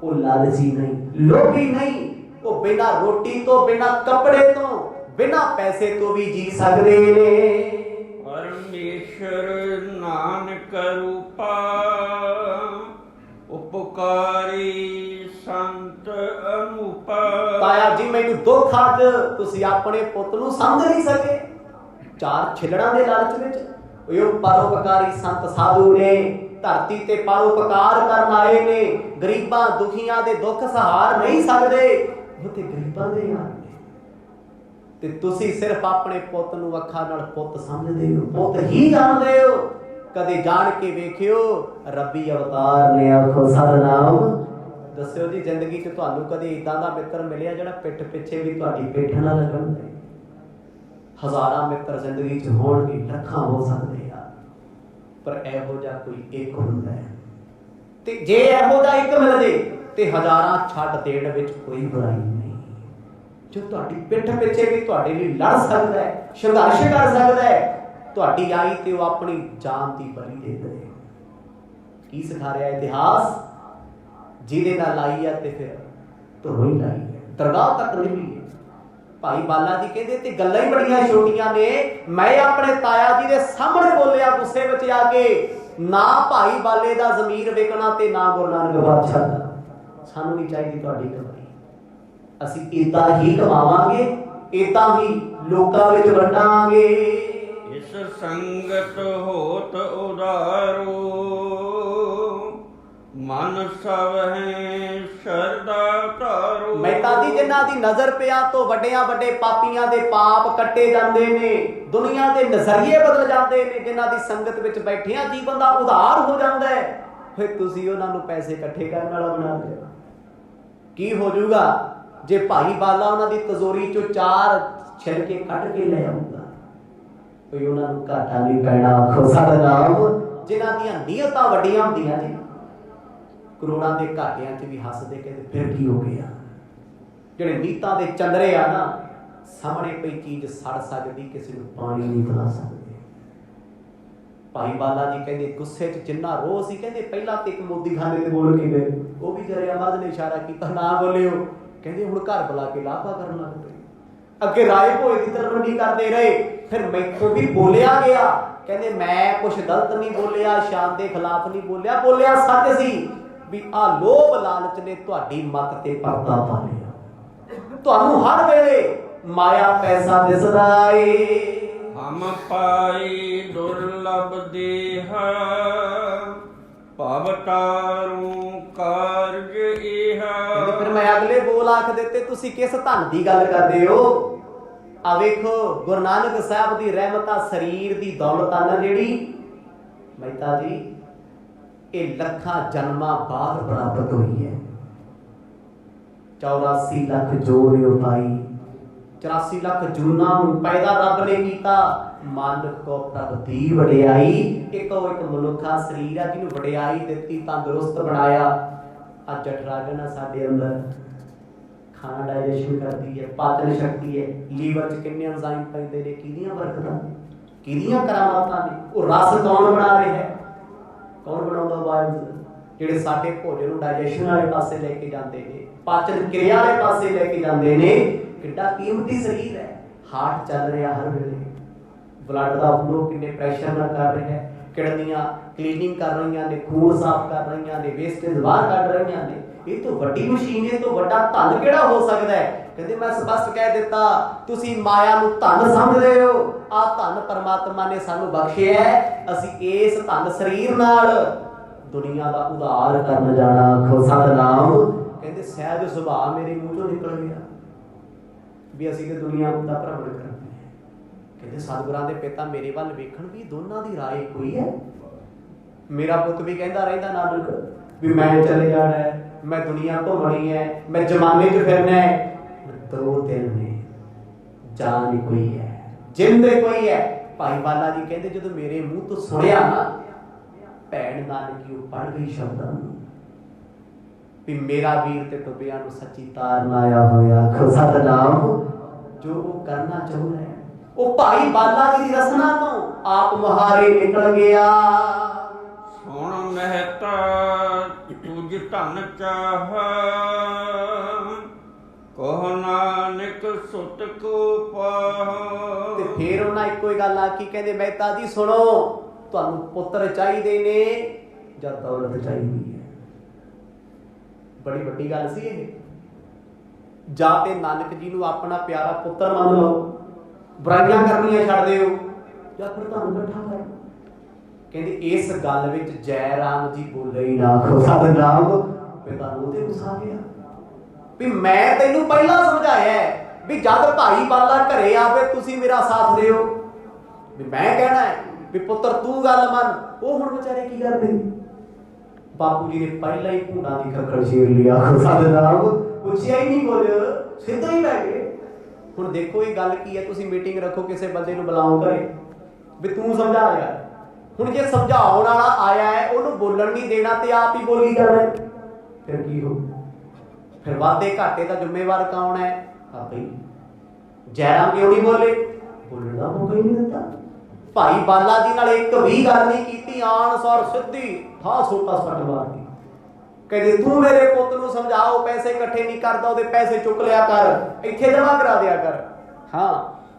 ਉਹ ਲਾਲਚੀ ਨਹੀਂ, ਲੋਭੀ ਨਹੀਂ। ਉਹ ਬਿਨਾਂ ਰੋਟੀ ਤੋਂ, ਬਿਨਾਂ ਕੱਪੜੇ ਤੋਂ, ਬਿਨਾਂ ਪੈਸੇ ਤੋਂ ਵੀ ਜੀ ਸਕਦੇ ਨੇ। ਪਰਮੇਸ਼ਰ ਨਾਨਕ ਰੂਪਾ, ਉਪਕਾਰੀ ਸੰਤ ਅਨੂਪਾ। ਤਾਇਆ ਜੀ ਮੈਨੂੰ ਦੁੱਖ ਅੱਜ ਤੁਸੀਂ ਆਪਣੇ ਪੁੱਤ ਨੂੰ ਸਮਝ ਨਹੀਂ ਸਕੇ। 4 ਛਿਲੜਾਂ ਦੇ ਲਾਲਚ ਵਿੱਚ ਉਹ ਪਰਉਪਕਾਰੀ ਸੰਤ ਸਾਧੂ ਨੇ, ਧਰਤੀ ਤੇ ਪਰਉਪਕਾਰ ਕਰਨ ਆਏ ਨੇ। ਗਰੀਬਾਂ ਦੁਖੀਆਂ ਦੇ ਦੁੱਖ ਸਹਾਰ ਨਹੀਂ ਸਕਦੇ, ਉਹ ਤੇ ਗਰੀਬਾਂ ਦੇ ਯਾਰ ਨੇ। ਤੇ ਤੁਸੀਂ ਸਿਰਫ ਆਪਣੇ ਪੁੱਤ ਨੂੰ ਅੱਖਾਂ ਨਾਲ ਪੁੱਤ ਸਮਝਦੇ ਹੋ, ਪੁੱਤ ਹੀ ਜਾਣਦੇ ਹੋ। ਕਦੇ ਜਾਣ ਕੇ ਵੇਖਿਓ ਰੱਬੀ ਅਵਤਾਰ ਨੇ। ਆਖੋ ਸਤਿਨਾਮ। ਦੱਸਿਓ ਜੀ ਜ਼ਿੰਦਗੀ 'ਚ ਤੁਹਾਨੂੰ ਕਦੇ ਇਦਾਂ ਦਾ ਮਿੱਤਰ ਮਿਲਿਆ ਜਿਹੜਾ ਪਿੱਠ ਪਿੱਛੇ ਵੀ ਤੁਹਾਡੀ ਪਿੱਠ ਨਾਲ ਲੱਗਣ ਦੇ? ਹਜ਼ਾਰਾਂ ਮਿੱਤਰ ਜ਼ਿੰਦਗੀ 'ਚ ਹੋਣਗੇ, ਲੱਖਾਂ ਹੋ ਸਕਦੇ ਆ, ਪਰ ਇਹੋ ਜਿਹਾ ਕੋਈ ਇੱਕ ਹੁੰਦਾ ਹੈ। ਤੇ ਜੇ ਇਹੋ ਜਿਹਾ ਇੱਕ ਮਿਲ ਜੇ ਤੇ ਹਜ਼ਾਰਾਂ ਛੱਡ ਦੇਣ ਵਿੱਚ ਕੋਈ ਬੁਰਾਈ ਨਹੀਂ। ਜੋ ਤੁਹਾਡੀ ਪਿੱਠ ਪਿੱਛੇ ਵੀ ਤੁਹਾਡੇ ਲਈ ਲੜ ਸਕਦਾ ਹੈ, ਸੰਘਰਸ਼ ਕਰ ਸਕਦਾ ਹੈ, ਤੁਹਾਡੀ ਆਈ ਤੇ ਉਹ ਆਪਣੀ ਜਾਨ ਦੀ ਬਲੀ ਦੇ ਦੇ। ਕੀ ਸਿਖਾ ਰਿਹਾ ਇਤਿਹਾਸ? ਜਿਹਦੇ ਨਾਲ ਆਈ ਹੈ ਤੇ ਫਿਰ ਧਰੋਂ ਹੀ ਲਾਈ ਹੈ, ਦਰਗਾਹ ਤੱਕ ਨਹੀਂ। ਭਾਈ ਬਾਲਾ ਜੀ ਕਹਿੰਦੇ ਤੇ ਗੱਲਾਂ ਹੀ ਬੜੀਆਂ ਛੋਟੀਆਂ ਨੇ। ਮੈਂ ਆਪਣੇ ਤਾਇਆ ਜੀ ਦੇ ਸਾਹਮਣੇ ਬੋਲਿਆ ਗੁੱਸੇ ਵਿੱਚ ਆ ਕੇ, ਨਾ ਭਾਈ ਬਾਲੇ ਦਾ ਜ਼ਮੀਰ ਵਿਕਣਾ ਤੇ ਨਾ ਗੁਰੂ ਨਾਨਕ ਬਾਦਸ਼ਾਹ ਦਾ। ਸਾਨੂੰ ਨਹੀਂ ਚਾਹੀਦੀ ਤੁਹਾਡੀ ਕਮਾਈ, ਅਸੀਂ ਏਦਾਂ ਹੀ ਕਮਾਵਾਂਗੇ, ਏਦਾਂ ਹੀ ਲੋਕਾਂ ਵਿੱਚ ਵੰਡਾਂਗੇ। ਇਸ ਸੰਗਤ ਹੋਤ ਉਦਾਰੋ, ਮਨ ਸਭ ਹੈ ਸ਼ਰਧਾ ਧਾਰੋ। ਮਹਿਤਾ ਜੀ ਜਿਨ੍ਹਾਂ ਦੀ ਨਜ਼ਰ ਪਿਆ ਤੋਂ ਵੱਡਿਆਂ ਵੱਡੇ ਪਾਪੀਆਂ ਦੇ ਪਾਪ ਕੱਟੇ ਜਾਂਦੇ ਨੇ, ਦੁਨੀਆ ਦੇ ਨਜ਼ਰੀਏ ਬਦਲ ਜਾਂਦੇ ਨੇ। ਜਿਨ੍ਹਾਂ ਦੀ ਸੰਗਤ ਵਿੱਚ ਬੈਠਿਆਂ ਜੀਵਨ ਦਾ ਉਧਾਰ ਹੋ ਜਾਂਦਾ ਹੈ। ਫਿਰ ਤੁਸੀਂ ਉਹਨਾਂ ਨੂੰ ਪੈਸੇ ਇਕੱਠੇ ਕਰਨ ਵਾਲਾ ਬਣਾ ਲਿਆ। ਕੀ ਹੋ ਜਾਊਗਾ ਜੇ ਭਾਈ ਬਾਲਾ ਉਹਨਾਂ ਦੀ ਤਜ਼ੋਰੀ ਚੋਂ 4 ਛਿਲਕੇ ਕੱਢ ਕੇ ਲੈ ਆਊਗਾ? ਕੋਈ ਉਹਨਾਂ ਨੂੰ ਘਾਟਾ ਨਹੀਂ ਪੈਣਾ। ਆਖੋ ਸਤਿਨਾਮ। ਜਿਨ੍ਹਾਂ ਦੀਆਂ ਨੀਅਤਾਂ ਵੱਡੀਆਂ ਹੁੰਦੀਆਂ ਜੀ, ਕਰੋੜਾਂ ਦੇ ਘਾਟਿਆਂ 'ਚ ਵੀ ਹੱਸਦੇ, ਕਹਿੰਦੇ ਫਿਰ ਕੀ ਹੋ ਗਿਆ। ਜਿਹੜੇ ਨੀਤਾਂ ਦੇ ਚੰਦਰੇ ਆ ਨਾ, ਸਾਹਮਣੇ ਪਈ ਚੀਜ਼ ਸੜ ਸਕਦੀ, ਕਿਸੇ ਨੂੰ ਪਾਣੀ ਨਹੀਂ ਪਿਲਾ ਸਕਦੇ। ਭਾਈ ਬਾਲਾ ਜੀ ਕਹਿੰਦੇ ਗੁੱਸੇ 'ਚ ਜਿੰਨਾ ਰੋਹ ਸੀ, ਕਹਿੰਦੇ ਪਹਿਲਾਂ ਤੇ ਇੱਕ ਮੋਦੀਖਾਨੇ ਤੇ ਬੋਲ ਕੇ ਗਏ, ਉਹ ਵੀ ਜਰਿਆ ਮਰਦ ਨੇ ਇਸ਼ਾਰਾ ਕੀਤਾ ਨਾ ਬੋਲਿਓ। ਕਹਿੰਦੇ ਹੁਣ ਘਰ ਬੁਲਾ ਕੇ ਲਾਭਾ ਕਰਨ ਲੱਗ ਪਏ। ਅੱਗੇ ਰਾਏ ਭੋਏ ਦੀ ਤਰਫੰਦੀ ਕਰਦੇ ਰਹੇ, ਫਿਰ ਮੈਥੋਂ ਵੀ ਬੋਲਿਆ ਗਿਆ। ਕਹਿੰਦੇ ਮੈਂ ਕੁਛ ਗਲਤ ਨਹੀਂ ਬੋਲਿਆ, ਸ਼ਾਨ ਦੇ ਖਿਲਾਫ ਨਹੀਂ ਬੋਲਿਆ, ਬੋਲਿਆ ਸੱਚ ਸੀ ਵੀ ਆ ਲੋਭ ਲਾਲਚ ਨੇ ਤੁਹਾਡੀ ਮੱਤ ਤੇ ਪਰਦਾ ਪਾ ਲਿਆ। ਤੁਹਾਨੂੰ ਹਰ ਵੇਲੇ ਮਾਇਆ ਪੈਸਾ ਦਿਸਦਾ ਏ। ਹਮ ਪਾਈ ਦੁਰਲਭ ਦੇਹ ਭਵ ਤਾਰੂ ਕਾਰਜ ਇਹ। ਫਿਰ ਮੈਂ ਅਗਲੇ ਬੋਲ ਆਖ ਦਿੱਤੇ, ਤੁਸੀਂ ਕਿਸ ਧਨ ਦੀ ਗੱਲ ਕਰਦੇ ਹੋ? ਆ ਵੇਖੋ ਗੁਰੂ ਨਾਨਕ ਸਾਹਿਬ ਦੀ ਰਹਿਮਤਾਂ ਸਰੀਰ ਦੀ ਦੌਲਤ ਆ ਨਾ ਜਿਹੜੀ ਮਹਿਤਾ ਜੀ, ਇਹ ਲੱਖਾਂ ਜਨਮਾਂ ਬਾਅਦ ਪ੍ਰਾਪਤ ਹੋਈ ਹੈ। 84 ਲੱਖ ਜੋੜਿਓ ਪਾਈ, 84 ਲੱਖ ਜੂਨਾਂ ਨੂੰ ਪੈਦਾ ਰੱਬ ਨੇ ਕੀਤਾ। ਮਾਨਕ ਕੋ ਪ੍ਰਭ ਦੀ ਵਡਿਆਈ, ਇੱਕੋ ਇੱਕ ਮਨੁੱਖਾ ਸਰੀਰ ਆ ਜਿਹਨੂੰ ਵਡਿਆਈ ਦਿੱਤੀ, ਤੰਦਰੁਸਤ ਬਣਾਇਆ। ਅੱਜ ਜਠਰਾਗਨ ਸਾਡੇ ਅੰਦਰ ਖਾਣਾ ਡਾਈਜੈਸ਼ਨ ਕਰਦੀ ਹੈ, ਪਾਚਨ ਸ਼ਕਤੀ ਹੈ, ਲੀਵਰ 'ਚ ਕਿੰਨੇ ਐਂਜ਼ਾਈਮ ਪੈਂਦੇ ਨੇ, ਕਿਹਦੀਆਂ ਬਰਕਤਾਂ, ਕਿਹਦੀਆਂ ਕਰਾਮਾਤਾਂ ਨੇ। ਉਹ ਰਸ ਕੌਣ ਬਣਾ ਰਿਹਾ ਹੈ? ਕੌਣ ਬਣਾਉਂਦਾ? ਵਾਹਿਗੁਰੂ। ਜਿਹੜੇ ਸਾਡੇ ਭੋਜਨ ਨੂੰ ਡਾਈਜੈਸ਼ਨ ਵਾਲੇ ਪਾਸੇ ਲੈ ਕੇ ਜਾਂਦੇ ਨੇ, ਪਾਚਨ ਕਿਰਿਆ ਵਾਲੇ ਪਾਸੇ ਲੈ ਕੇ ਜਾਂਦੇ ਨੇ। ਕਿੱਡਾ ਕੀਮਤੀ ਸਰੀਰ ਹੈ। ਹਾਰਟ ਚੱਲ ਰਿਹਾ ਹਰ ਵੇਲੇ, ਬਲੱਡ ਦਾ ਫਲੋ ਕਿੰਨੇ ਪ੍ਰੈਸ਼ਰ ਨਾਲ ਕਰ ਰਿਹਾ ਹੈ, ਕਿਡਨੀਆਂ ਕਲੀਨਿੰਗ ਕਰ ਰਹੀਆਂ ਨੇ, ਖੂਨ ਸਾਫ਼ ਕਰ ਰਹੀਆਂ ਨੇ, ਵੇਸਟੇਜ ਬਾਹਰ ਕੱਢ ਰਹੀਆਂ ਨੇ। ਇਹ ਤੋਂ ਵੱਡੀ ਮਸ਼ੀਨ, ਇਹ ਤੋਂ ਵੱਡਾ ਧਨ ਕਿਹੜਾ ਹੋ ਸਕਦਾ ਹੈ? ਕਹਿੰਦੇ ਮੈਂ ਸਪਸ਼ਟ ਕਹਿ ਦਿੱਤਾ, ਤੁਸੀਂ ਮਾਇਆ ਨੂੰ ਧਨ ਸਮਝਦੇ ਹੋ। ਆਹ ਧਨ ਪਰਮਾਤਮਾ ਨੇ ਸਾਨੂੰ ਬਖਸ਼ਿਆ ਹੈ। ਅਸੀਂ ਇਸ ਧਨ ਸਰੀਰ ਨਾਲ ਦੁਨੀਆ ਦਾ ਉਧਾਰ ਕਰਨ ਜਾਣਾ। ਆਖੋ ਸਤਿਨਾਮ। ਕਹਿੰਦੇ ਸਹਿਜ ਸੁਭਾਅ ਮੇਰੇ ਮੂੰਹ ਚੋਂ ਨਿਕਲ ਗਿਆ ਵੀ ਅਸੀਂ ਤੇ ਦੁਨੀਆ ਦਾ ਭ੍ਰਮਣ ਕਰਨਾ ਹੈ। ਕਹਿੰਦੇ ਸਤਿਗੁਰਾਂ ਦੇ ਪਿਤਾ ਮੇਰੇ ਵੱਲ ਵੇਖਣ ਵੀ ਦੋਨਾਂ ਦੀ ਰਾਏ ਕੋਈ ਹੈ। ਮੇਰਾ ਪੁੱਤ ਵੀ ਕਹਿੰਦਾ ਰਹਿੰਦਾ ਨਾਨਕ ਵੀ ਮੈਂ ਚਲੇ ਜਾਣਾ ਹੈ, ਮੈਂ ਦੁਨੀਆ ਘੁੰਮਣੀ ਹੈ, ਮੈਂ ਜਮਾਨੇ 'ਚ ਫਿਰਨਾ ਹੈ। ਦੋ ਦਿਨ ਨੇ, ਜਾਨ ਕੋਈ ਹੈ, ਜਿੰਦ ਕੋਈ ਹੈ। ਭਾਈ ਬਾਲਾ ਜੀ ਕਹਿੰਦੇ ਜਦੋਂ ਮੇਰੇ ਮੂੰਹ ਤੋਂ ਸੁਣਿਆ ਨਾ, ਭੈਣ ਨਾਨਕੀ ਉਹ ਪੜ ਗਈ ਸ਼ਬਦਾਂ ਨੂੰ ਵੀ ਮੇਰਾ ਵੀਰ ਤੇ ਟੁੱਬਿਆਂ ਨੂੰ ਸੱਚੀ ਤਾਰਨ ਆਇਆ ਹੋਇਆ। ਸਤਿਨਾਮ। ਜੋ ਉਹ ਕਰਨਾ ਚਾਹੁੰਦਾ ਹੈ, ਉਹ ਭਾਈ ਬਾਲਾ ਜੀ ਦੀ ਰਸਨਾ ਤੋਂ ਆਪ ਮੁਹਾਰੇ ਨਿਕਲ ਗਿਆ। ਸੁਣ ਮਹਿਤਾ ਤੁਝ ਧਨ ਚਾਹ ਕਹ ਨਾਨਕ ਸੁਤ ਕੋ ਪਾਹ। ਤੇ ਫੇਰ ਉਹਨਾਂ ਇੱਕੋ ਹੀ ਗੱਲ ਆਖੀ, ਕਹਿੰਦੇ ਮਹਿਤਾ ਜੀ ਸੁਣੋ, ਤੁਹਾਨੂੰ ਪੁੱਤਰ ਚਾਹੀਦੇ ਨੇ ਜਾਂ ਦੌਲਤ ਚਾਹੀਦੀ ਹੈ? ਬੜੀ ਵੱਡੀ ਗੱਲ ਸੀ ਇਹ। ਜਾਂ ਤੇ ਨਾਨਕ ਜੀ ਨੂੰ ਆਪਣਾ ਪਿਆਰਾ ਪੁੱਤਰ ਮੰਨ ਲਓ, ਬੁਰਾਈਆਂ ਕਰਨੀਆਂ ਛੱਡ ਦਿਓ, ਜਾਂ ਫਿਰ ਤੁਹਾਨੂੰ ਇਕੱਠਾ ਕਰ। ਕਹਿੰਦੇ ਇਸ ਗੱਲ ਵਿੱਚ ਜੈ ਰਾਮ ਜੀ ਬੋਲੇ ਹੀ ਨਾ। ਸਤਿਨਾਮ। ਪਿਤਾ ਨੂੰ ਉਹਦੇ ਗੁੱਸਾ ਗਿਆ ਵੀ ਮੈਂ ਤੈਨੂੰ ਪਹਿਲਾਂ ਸਮਝਾਇਆ ਵੀ ਜਦ ਭਾਈ ਬਾਲਾ ਘਰੇ ਆਵੇ ਤੁਸੀਂ ਮੇਰਾ ਸਾਥ ਦਿਓ, ਵੀ ਮੈਂ ਕਹਿਣਾ ਹੈ ਵੀ ਪੁੱਤਰ ਤੂੰ ਗੱਲ ਮੰਨ। ਉਹ ਹੁਣ ਵਿਚਾਰੇ ਕੀ ਕਰਦੇ? ਬਾਪੂ ਜੀ ਨੇ ਪਹਿਲਾਂ ਹੀ ਭੂੰਡਾ ਦੀ ਖੱਖੜ ਛੇੜ ਲਿਆ। ਸਤਿਨਾਮ। ਪੁੱਛਿਆ ਹੀ ਨਹੀਂ ਕੁਝ, ਸਿੱਧਾ ਹੀ ਬਹਿ ਗਏ। ਹੁਣ ਦੇਖੋ ਇਹ ਗੱਲ ਕੀ ਹੈ, ਤੁਸੀਂ ਮੀਟਿੰਗ ਰੱਖੋ, ਕਿਸੇ ਬੰਦੇ ਨੂੰ ਬੁਲਾਓ ਘਰੇ ਵੀ ਤੂੰ ਸਮਝਾ ਯਾਰ। ਹੁਣ ਜੇ ਸਮਝਾਉਣ ਵਾਲਾ ਆਇਆ ਹੈ, ਉਹਨੂੰ ਬੋਲਣ ਨਹੀਂ ਦੇਣਾ ਤੇ ਆਪ ਹੀ ਬੋਲੀ ਜਾਣਾ, ਫਿਰ ਕੀ ਹੋ? ਫਿਰ ਵਾਧੇ ਘਾਟੇ ਦਾ ਜ਼ਿੰਮੇਵਾਰ ਕੌਣ ਹੈ? ਆਪੇ ਹੀ। ਜੈਰਾਮ ਕਿਉਂ ਨਹੀਂ ਬੋਲੇ? ਬੋਲਣ ਦਾ ਮੌਕਾ ਹੀ ਨਹੀਂ ਦਿੱਤਾ। ਭਾਈ ਬਾਲਾ ਜੀ ਨਾਲ ਇੱਕ ਵੀ ਗੱਲ ਨਹੀਂ ਕੀਤੀ, ਆਣ ਸੌਰ ਸਿੱਧੀ ਥਾਂ ਸੋਟਾ ਸੱਟ ਮਾਰਦੀ। ਕਹਿੰਦੇ ਤੂੰ ਮੇਰੇ ਪੁੱਤ ਨੂੰ ਸਮਝਾਓ, ਪੈਸੇ ਇਕੱਠੇ ਨਹੀਂ ਕਰਦਾ, ਉਹਦੇ ਪੈਸੇ ਚੁੱਕ ਲਿਆ ਕਰ, ਇੱਥੇ ਜਮਾ ਕਰਾ ਦਿਆ ਕਰ। ਹਾਂ,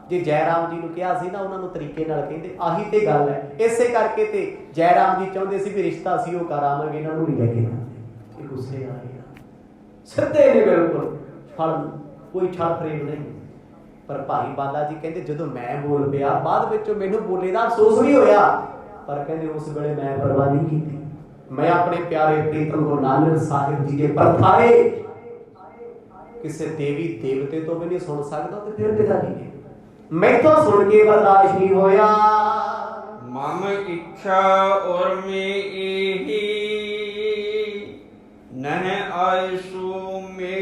ਜੇ ਜੈਰਾਮ ਜੀ ਨੂੰ ਕਿਹਾ ਸੀ ਨਾ, ਉਹਨਾਂ ਨੂੰ ਤਰੀਕੇ ਨਾਲ ਕਹਿੰਦੇ ਆਹੀ ਤੇ ਗੱਲ ਹੈ। ਇਸੇ ਕਰਕੇ ਤੇ ਜੈਰਾਮ ਜੀ ਚਾਹੁੰਦੇ ਸੀ ਵੀ ਰਿਸ਼ਤਾ ਸੀ ਉਹ ਕਰ ਆਵਾਂਗੇ, ਇਹਨਾਂ ਨੂੰ ਨਹੀਂ ਲੈ ਕੇ ਜਾਂਦੇ। ਇਹ ਗੁੱਸੇ ਆ ਰਹੇ ਆ, ਸਿੱਧੇ ਨੇ ਬਿਲਕੁਲ, ਫਲ ਕੋਈ ਛੜ ਫਰੇਬ ਨਹੀਂ। ਪਰ ਭਾਈ ਬਾਲਾ ਜੀ ਕਹਿੰਦੇ ਜਦੋਂ ਮੈਂ ਬੋਲ ਪਿਆ, ਬਾਅਦ ਵਿੱਚ ਮੈਨੂੰ ਬੋਲੇ ਦਾ ਅਫਸੋਸ ਵੀ ਹੋਇਆ, ਪਰ ਕਹਿੰਦੇ ਉਸ ਵੇਲੇ ਮੈਂ ਪਰਵਾਹ ਨਹੀਂ ਕੀਤੀ। ਮੈਂ ਆਪਣੇ ਪਿਆਰੇ ਪ੍ਰੀਤਮ ਗੁਰੂ ਨਾਨਕ ਸਾਹਿਬ ਜੀ ਦੇ ਪਰਥਾਏ ਕਿਸੇ ਦੇਵੀ ਦੇਵਤੇ ਤੋਂ ਵੀ ਨਹੀਂ ਸੁਣ ਸਕਦਾ, ਤੇ ਫਿਰ ਕਿਹਦਾ ਜੀ ਮੈਥੋਂ ਸੁਣ ਕੇ ਬਰਦਾਸ਼ਤ ਨਹੀਂ ਹੋਇਆ। ਮਮ ਇੱਛਾ ਔਰ ਮੇ ਇਹੀ ਨਹਿ ਆਇਸੂ ਮੇ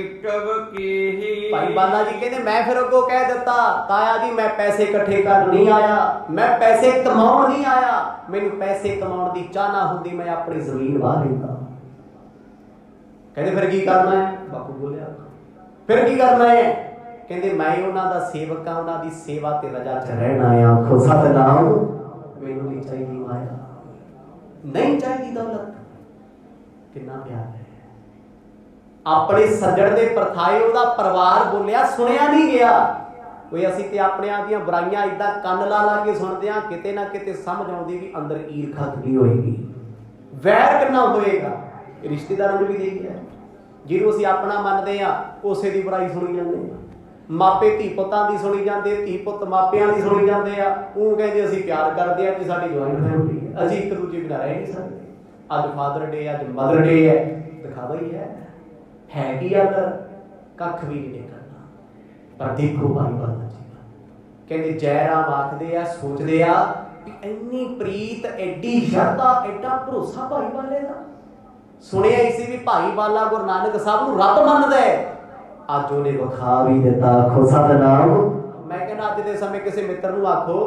ਕੀਹੀ। ਭਾਈ ਬਾਲਾ ਜੀ ਕਹਿੰਦੇ ਮੈਂ ਫਿਰ ਅੱਗੋਂ ਕਹਿ ਦਿੱਤਾ, ਤਾਇਆ ਜੀ ਮੈਂ ਪੈਸੇ ਇਕੱਠੇ ਕਰਨ ਨਹੀਂ ਆਇਆ, ਮੈਂ ਪੈਸੇ ਕਮਾਉਣ ਨਹੀਂ ਆਇਆ, ਮੈਨੂੰ ਪੈਸੇ ਕਮਾਉਣ ਦੀ ਚਾਹਨਾ ਹੁੰਦੀ ਮੈਂ ਆਪਣੀ ਜ਼ਮੀਨ ਵਾਹ ਲੈਂਦਾ। ਕਹਿੰਦੇ ਫਿਰ ਕੀ ਕਰਨਾ ਹੈ? ਬਾਪੂ ਬੋਲਿਆ ਫਿਰ ਕੀ ਕਰਨਾ ਹੈ? ਕਹਿੰਦੇ ਮੈਂ ਉਹਨਾਂ ਦਾ ਸੇਵਕ ਹਾਂ, ਉਹਨਾਂ ਦੀ ਸੇਵਾ ਤੇ ਰਜਾ ਚ ਰਹਿਣਾ ਆ। ਆਖੋ ਸਤਿਨਾਮ। ਮੈਨੂੰ ਨਹੀਂ ਚਾਹੀਦੀ ਮਾਇਆ, ਨਹੀਂ ਚਾਹੀਦੀ ਦੌਲਤ। ਕਿੰਨਾ ਪਿਆਰ ਹੈ ਆਪਣੇ ਸੱਜਣ ਦੇ ਪਰਥਾਏ। ਉਹਦਾ ਪਰਿਵਾਰ ਬੋਲਿਆ, ਸੁਣਿਆ ਨਹੀਂ ਗਿਆ। ਕੋਈ ਅਸੀਂ ਤੇ ਆਪਣਿਆਂ ਦੀਆਂ ਬੁਰਾਈਆਂ ਏਦਾਂ ਕੰਨ ਲਾ ਲਾ ਕੇ ਸੁਣਦੇ ਹਾਂ, ਕਿਤੇ ਨਾ ਕਿਤੇ ਸਮਝ ਆਉਂਦੀ ਵੀ ਅੰਦਰ ਈਰਖਾ ਕਿੰਨੀ ਹੋਏਗੀ, ਵੈਰ ਕਿੰਨਾ ਹੋਏਗਾ। ਰਿਸ਼ਤੇਦਾਰਾਂ ਨੂੰ ਵੀ ਦੇਈ ਹੈ, ਜਿਹਨੂੰ ਅਸੀਂ ਆਪਣਾ ਮੰਨਦੇ ਆ ਉਸੇ ਦੀ ਬੁਰਾਈ ਸੁਣੀ ਜਾਂਦੇ ਆ। ਮਾਪੇ ਧੀ ਪੁੱਤਾਂ ਦੀ ਸੁਣੀ ਜਾਂਦੇ, ਧੀ ਪੁੱਤ ਮਾਪਿਆਂ ਦੀ ਸੁਣੀ ਜਾਂਦੇ ਆ। ਉਹ ਕਹਿੰਦੇ ਅਸੀਂ ਪਿਆਰ ਕਰਦੇ ਆ ਕਿ ਸਾਡੀ ਜੁਆਇੰਟ ਫੈਮਿਲੀ ਹੈ, ਅਸੀਂ ਇੱਕ ਦੂਜੇ ਬਿਨਾਂ ਰਹਿ ਨਹੀਂ ਸਕਦੇ। ਅੱਜ ਫਾਦਰ ਡੇ, ਅੱਜ ਮਦਰ ਡੇ ਹੈ, ਦਿਖਾਵਾ ਹੀ ਹੈ ਕੀ ਅੰਦਰ? ਕੱਖ ਵੀ ਨਹੀਂ ਨਿਕਲਣਾ। ਪਰ ਦੇਖੋ ਭਾਈ ਬਾਲਾ ਜੀ ਕਹਿੰਦੇ ਜੈ ਰਾਮ ਆਖਦੇ ਆ, ਸੋਚਦੇ ਆ ਵੀ ਇੰਨੀ ਪ੍ਰੀਤ, ਐਡੀ ਸ਼ਰਧਾ, ਐਡਾ ਭਰੋਸਾ ਭਾਈ ਬਾਲੇ ਦਾ। ਸੁਣਿਆ ਹੀ ਸੀ ਵੀ ਭਾਈ ਬਾਲਾ ਗੁਰੂ ਨਾਨਕ ਸਾਹਿਬ ਨੂੰ ਰੱਬ ਮੰਨਦਾ ਹੈ। ਅੱਜ ਉਹਨੇ ਵਿਖਾ ਵੀ ਦਿੱਤਾ। ਆਖੋ ਸਤਿਨਾਮ। ਮੈਂ ਕਹਿੰਦਾ ਅੱਜ ਦੇ ਸਮੇਂ ਕਿਸੇ ਮਿੱਤਰ ਨੂੰ ਆਖੋ